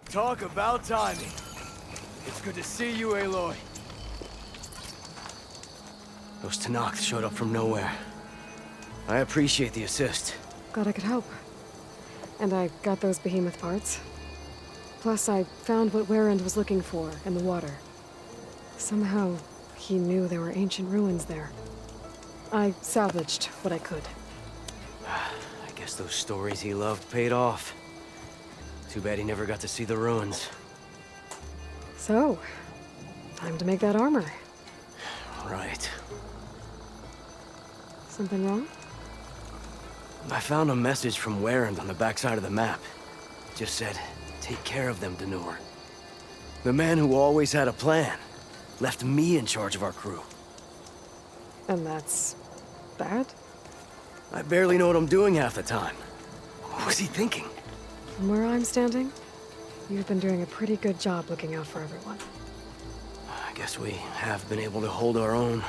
Talk about timing. It's good to see you, Aloy. Those Tenakth showed up from nowhere. I appreciate the assist. Glad I could help. And I got those behemoth parts. Plus, I found what Warrend was looking for in the water. Somehow, he knew there were ancient ruins there. I salvaged what I could. I guess those stories he loved paid off. Too bad he never got to see the ruins. So, time to make that armor. Right. Something wrong? I found a message from Warrend on the backside of the map. It just said, take care of them, Danor. The man who always had a plan left me in charge of our crew. And that's... bad? I barely know what I'm doing half the time. What was he thinking? From where I'm standing, you've been doing a pretty good job looking out for everyone. I guess we have been able to hold our own.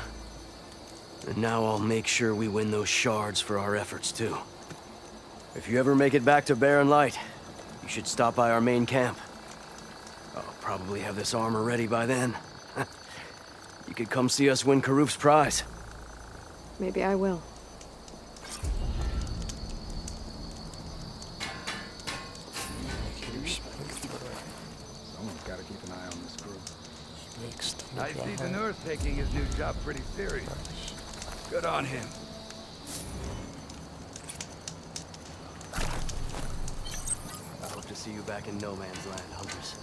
And now I'll make sure we win those shards for our efforts, too. If you ever make it back to Barren Light, you should stop by our main camp. I'll probably have this armor ready by then. You could come see us win Karuf's prize. Maybe I will. Someone's got to keep an eye on this crew. I see Danor's taking his new job pretty serious. Good on him. I hope to see you back in no man's land, Huntress.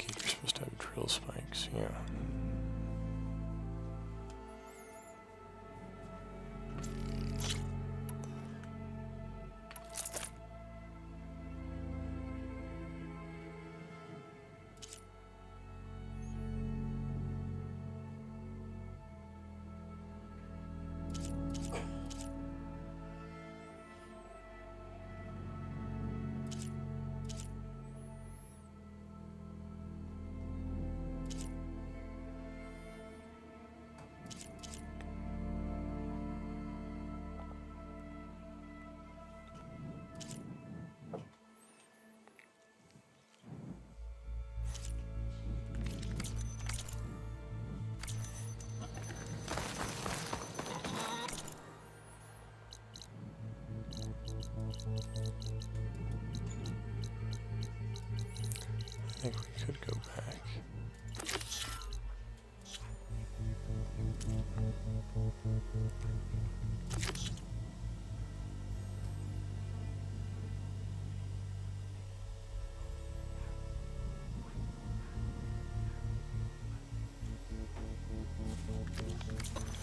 You're supposed to have drill spikes, yeah.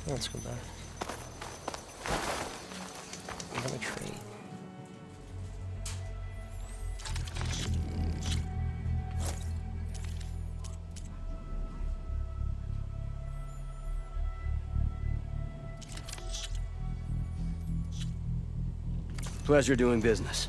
Let's go back. I'm gonna trade. Pleasure doing business.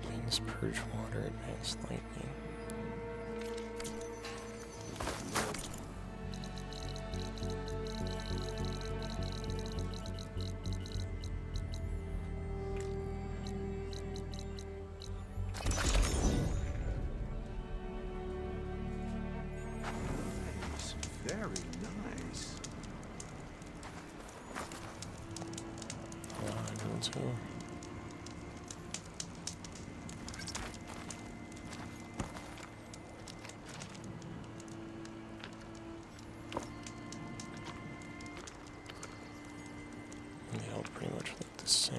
Advanced purge water, advanced lightning. Very nice. Yeah, I do too. They all pretty much look the same.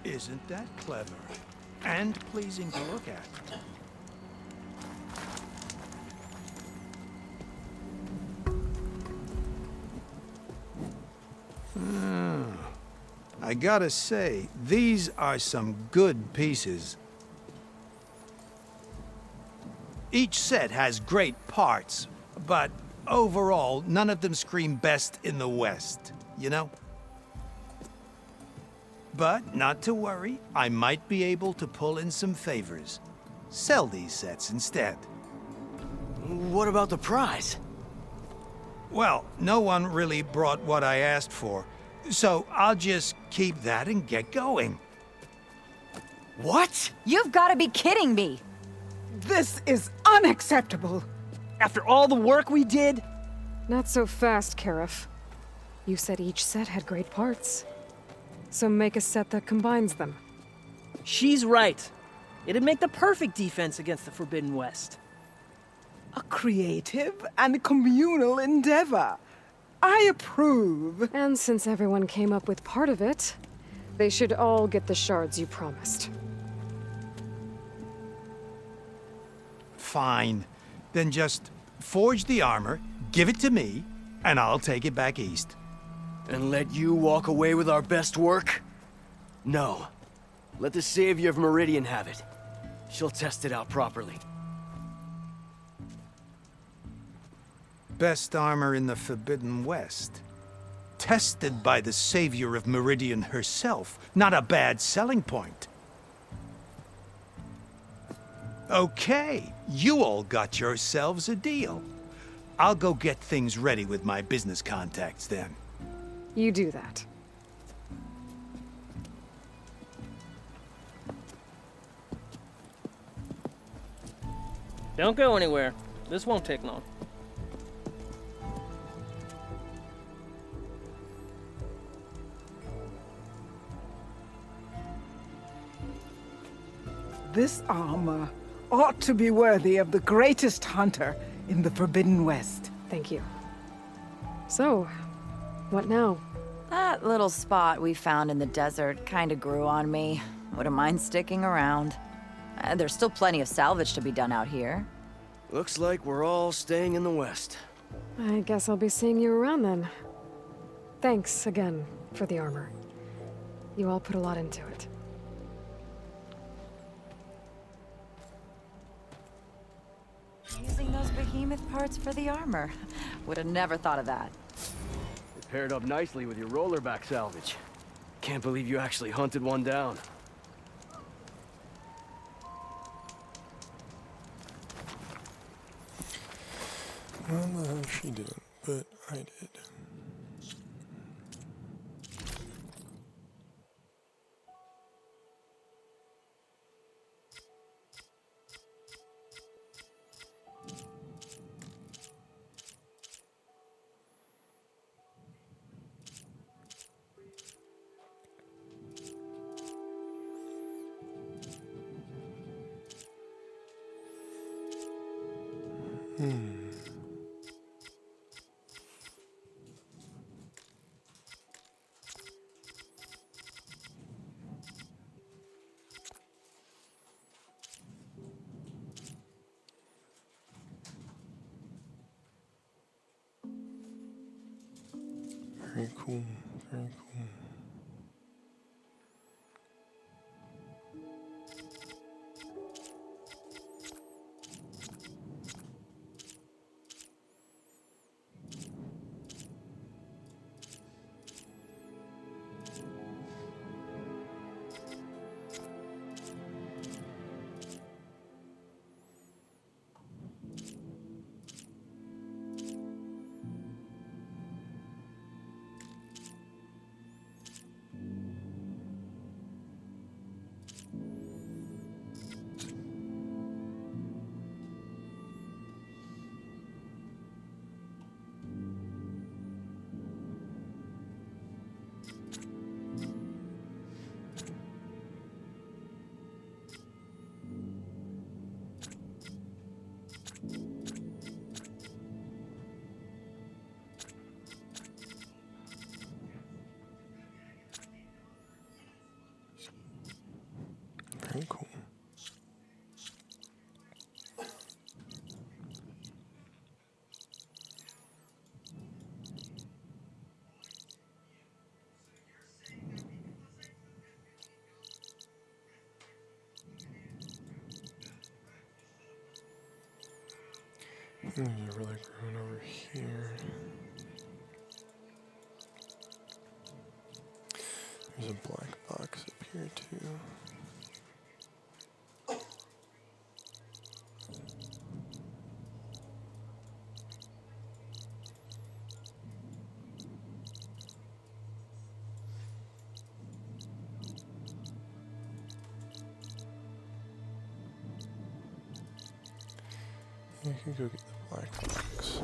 Isn't that clever? And pleasing to look at. I gotta say, these are some good pieces. Each set has great parts, but overall, none of them scream best in the West, you know? But not to worry, I might be able to pull in some favors. Sell these sets instead. What about the prize? Well, no one really brought what I asked for, so I'll just keep that and get going. What? You've got to be kidding me! This is unacceptable! After all the work we did? Not so fast, Karif. You said each set had great parts. So make a set that combines them. She's right. It'd make the perfect defense against the Forbidden West. A creative and communal endeavor. I approve. And since everyone came up with part of it, they should all get the shards you promised. Fine. Then just forge the armor, give it to me, and I'll take it back east. And let you walk away with our best work? No. Let the Savior of Meridian have it. She'll test it out properly. Best armor in the Forbidden West. Tested by the Savior of Meridian herself. Not a bad selling point. Okay, you all got yourselves a deal. I'll go get things ready with my business contacts then. You do that. Don't go anywhere. This won't take long. This armor ought to be worthy of the greatest hunter in the Forbidden West. Thank you. So, what now? That little spot we found in the desert kinda grew on me. Wouldn't mind sticking around. There's still plenty of salvage to be done out here. Looks like we're all staying in the West. I guess I'll be seeing you around then. Thanks again for the armor. You all put a lot into it. Using those behemoth parts for the armor. Would have never thought of that. It paired up nicely with your rollerback salvage. Can't believe you actually hunted one down. Well, she didn't, but I did. Very cool. Very cool. Very cool. There's a really grown over here. There's a black box up here too. You can go get the black box.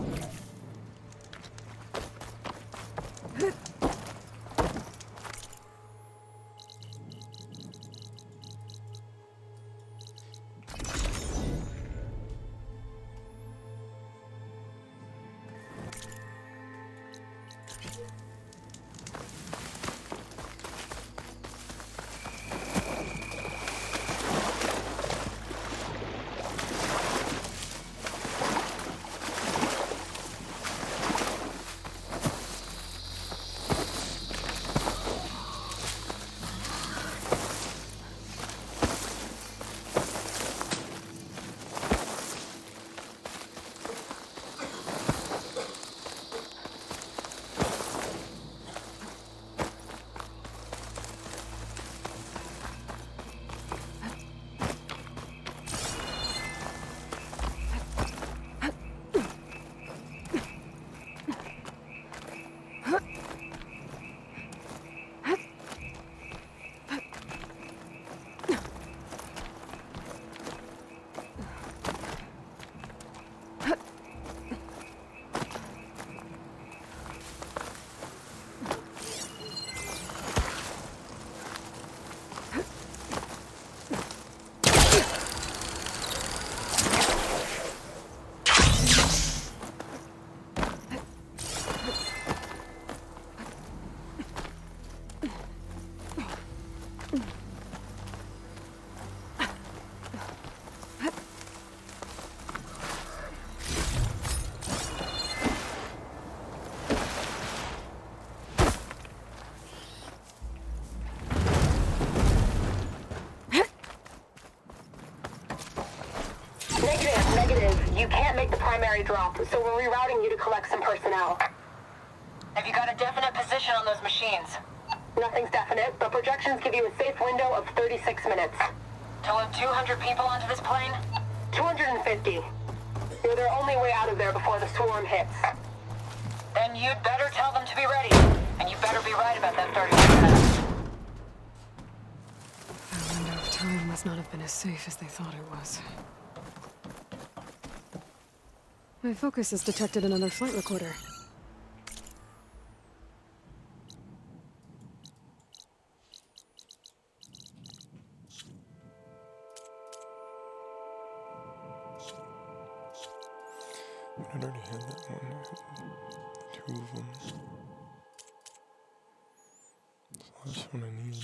Negative. You can't make the primary drop, so we're rerouting you to collect some personnel. Have you got a definite position on those machines? Nothing's definite, but projections give you a safe window of 36 minutes. To load 200 people onto this plane? 250. You're their only way out of there before the swarm hits. Then you'd better tell them to be ready. And you better be right about that 36 minutes. That window of time must not have been as safe as they thought it was. My focus has detected another flight recorder. But I already had that one. Two of them. It's the last one I need.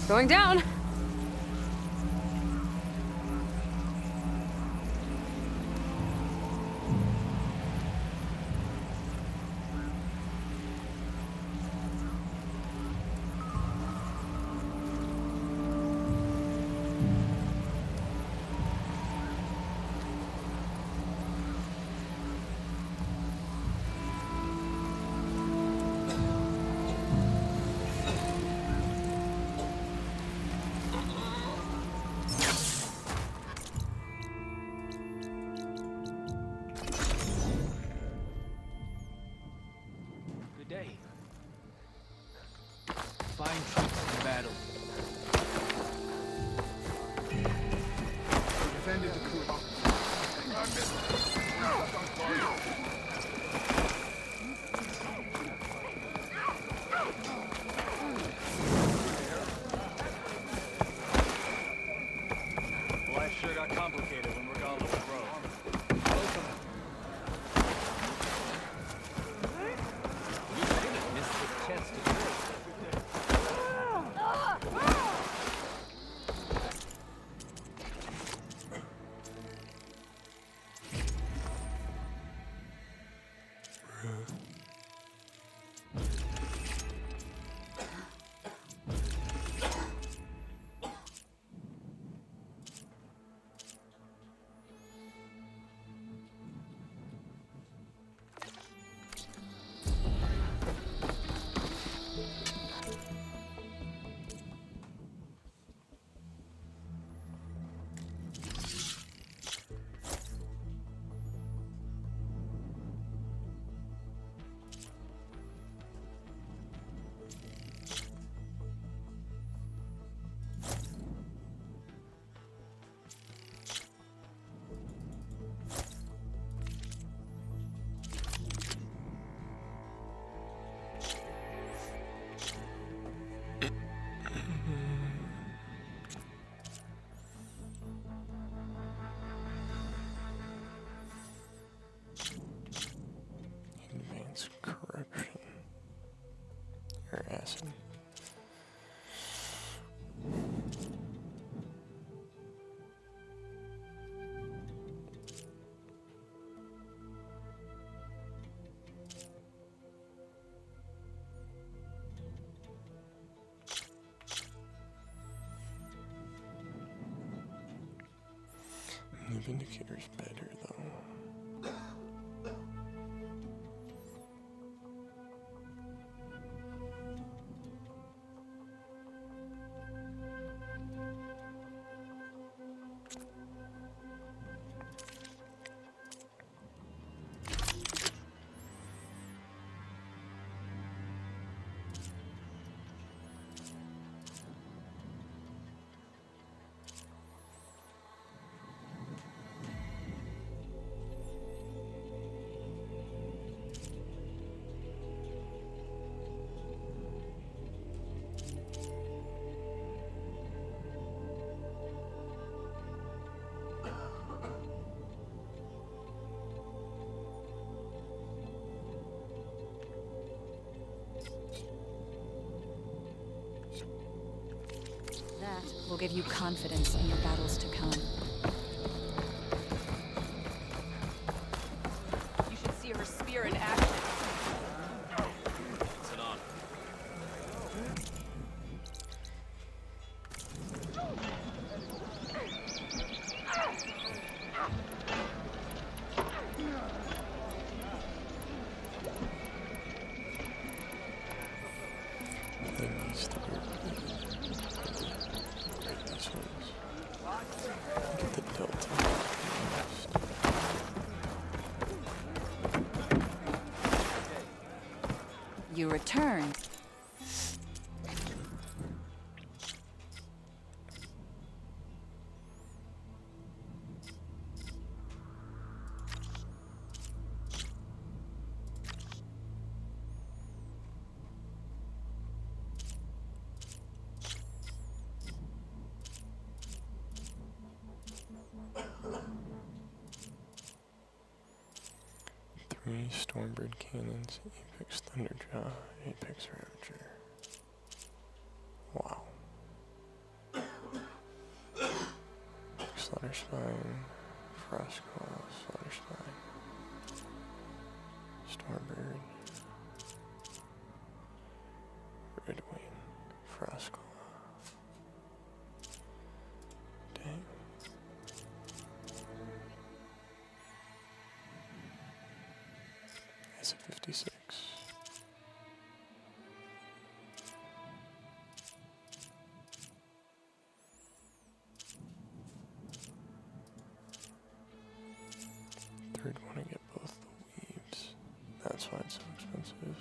Going down. Good day. Fine troops in battle. Defended the coup. Life sure got complicated when Regalo was broke. Advanced corruption. Or acid. The Vindicator's better though. That will give you confidence in your battles to come. You should see her spear in action. Sit on. That needs to be right these ones. Get the delta. You return. Three Stormbird cannons, Apex Thunderjaw, Apex Ravager. Wow. Slaughter Spine, Frostclaw, Slaughter Spine, Starbird, Redwing, Frostclaw. Dang. Is it 56? Third one to get both the weaves. That's why it's so expensive.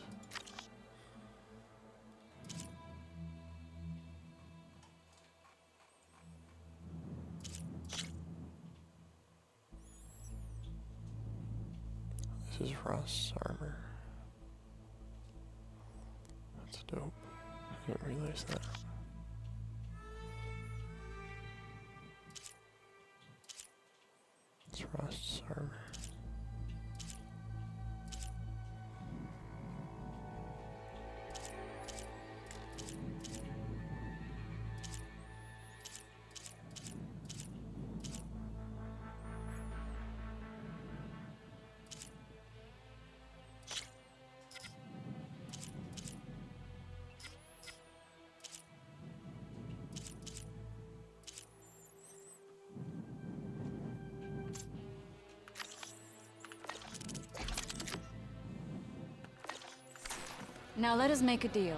This is Rust's armor. That's dope. I didn't realize that. It's Rust's armor. Now let us make a deal.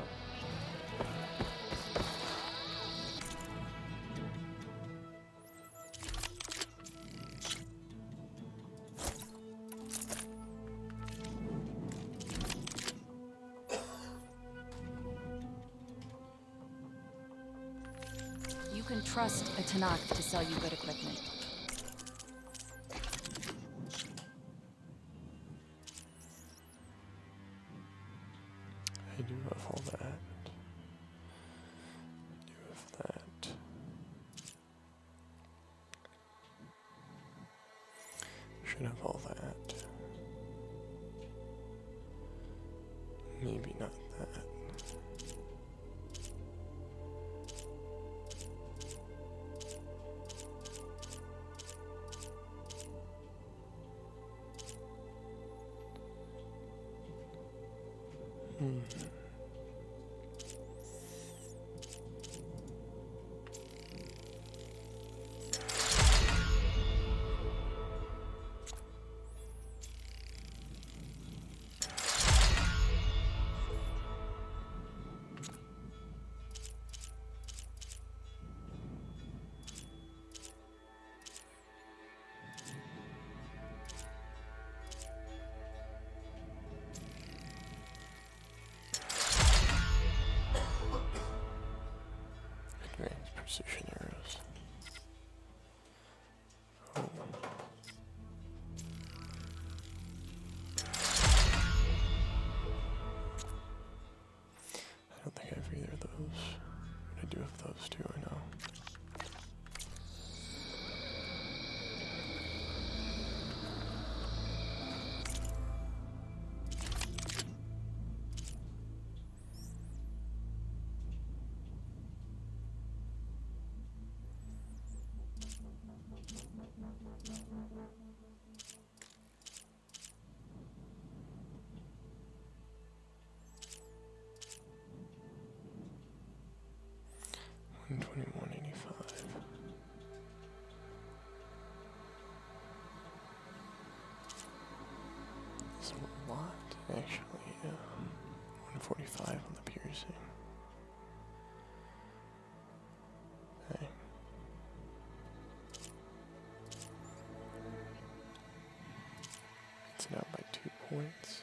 You can trust a Tanakh to sell you good equipment. I do have all that. I do have that. Should have all that. Maybe not that. Precision arrows. Oh. I don't think I have either of those, but I do have those two, I know. $121.85. It's a lot, actually. 145 on the piercing. Okay. It's now by 2 points.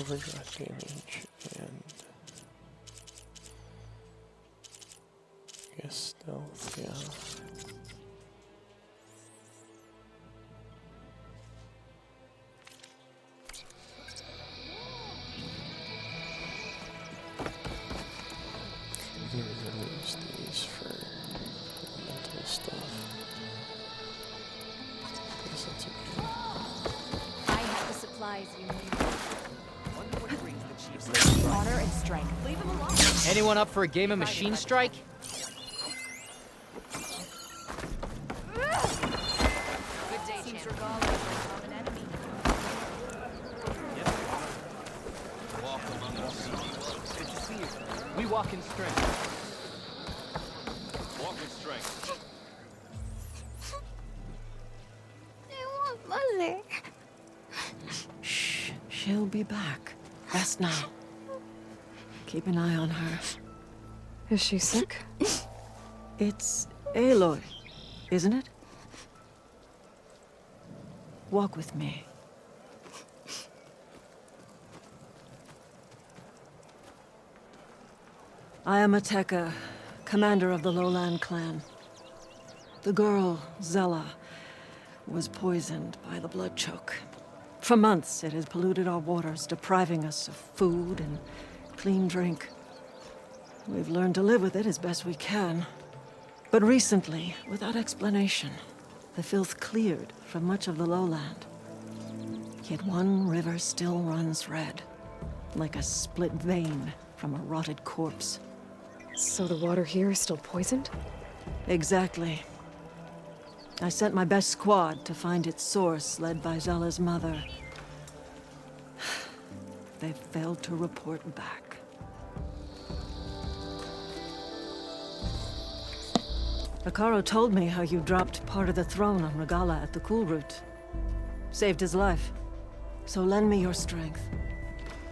Overdraft damage and I guess stealth, yeah. I'm gonna use these for mental stuff. Guess that's okay. I have the supplies you need. Honor and strength. Leave him alone. Anyone up for a game of Machine Strike? Good day, Seems Regalia is a common enemy. Walk among us. Good to see you. We walk in strength. Walk in strength. I want Mother. Shh. She'll be back. Rest now. Keep an eye on her. Is she sick? It's Aloy, isn't it? Walk with me. I am Ateka, commander of the Lowland clan. The girl, Zella, was poisoned by the blood choke. For months, it has polluted our waters, depriving us of food and clean drink. We've learned to live with it as best we can. But recently, without explanation, the filth cleared from much of the lowland. Yet one river still runs red, like a split vein from a rotted corpse. So the water here is still poisoned? Exactly. I sent my best squad to find its source, led by Zella's mother. They failed to report back. Hekarro told me how you dropped part of the throne on Regalla at the Cool Route. Saved his life. So lend me your strength.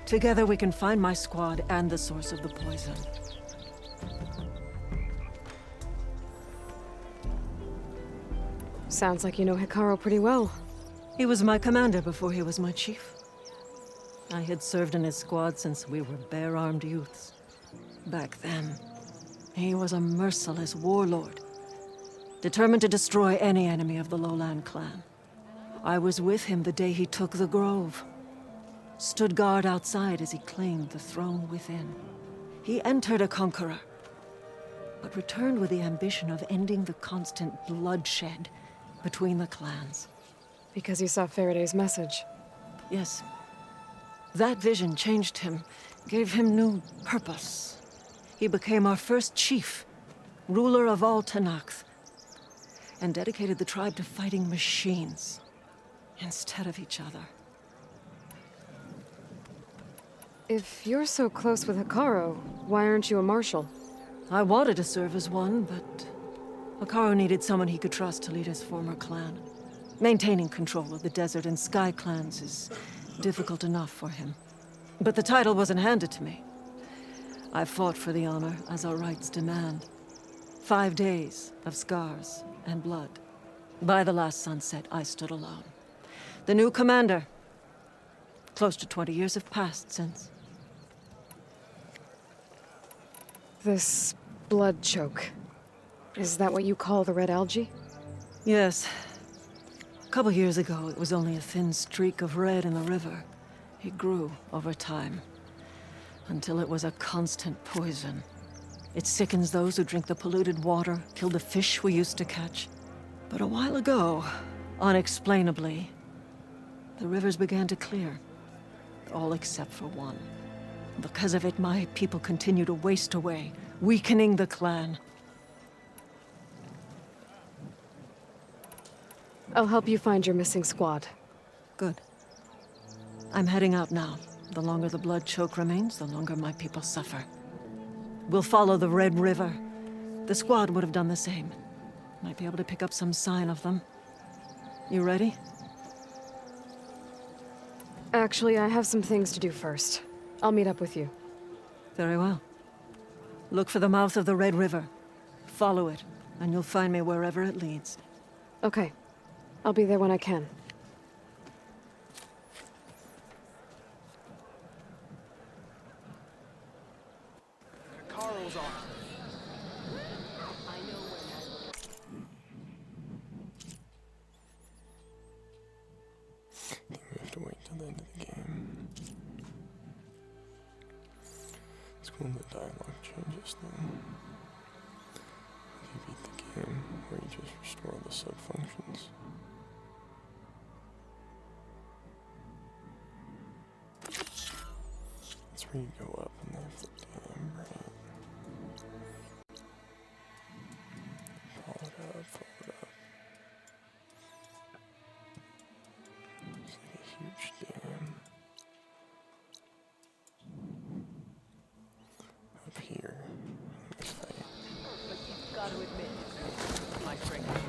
Together we can find my squad and the source of the poison. Sounds like you know Hekarro pretty well. He was my commander before he was my chief. I had served in his squad since we were bare-armed youths. Back then, he was a merciless warlord, determined to destroy any enemy of the Lowland clan. I was with him the day he took the Grove. Stood guard outside as he claimed the throne within. He entered a conqueror, but returned with the ambition of ending the constant bloodshed between the clans. Because you saw Faraday's message? Yes. That vision changed him, gave him new purpose. He became our first chief, ruler of all Tenakth, and dedicated the tribe to fighting machines instead of each other. If you're so close with Hekarro, why aren't you a marshal? I wanted to serve as one, but Hekarro needed someone he could trust to lead his former clan. Maintaining control of the desert and sky clans is difficult enough for him. But the title wasn't handed to me. I fought for the honor, as our rights demand. 5 days of scars and blood. By the last sunset, I stood alone. The new commander. Close to 20 years have passed since. This blood choke. Is that what you call the red algae? Yes. A couple years ago, it was only a thin streak of red in the river. It grew over time, until it was a constant poison. It sickens those who drink the polluted water, kill the fish we used to catch. But a while ago, unexplainably, the rivers began to clear. All except for one. Because of it, my people continue to waste away, weakening the clan. I'll help you find your missing squad. Good. I'm heading out now. The longer the blood choke remains, the longer my people suffer. We'll follow the Red River. The squad would have done the same. Might be able to pick up some sign of them. You ready? Actually, I have some things to do first. I'll meet up with you. Very well. Look for the mouth of the Red River. Follow it, and you'll find me wherever it leads. Okay. I'll be there when I can. I think we have to wait till the end of the game. It's cool the dialogue changes though. If you beat the game, where you just restore the sub-functions. That's where you go up and they have the dam, right? Follow it up, follow it up. It's like a huge dam. Up here, in this fight. But you've got to admit, my strength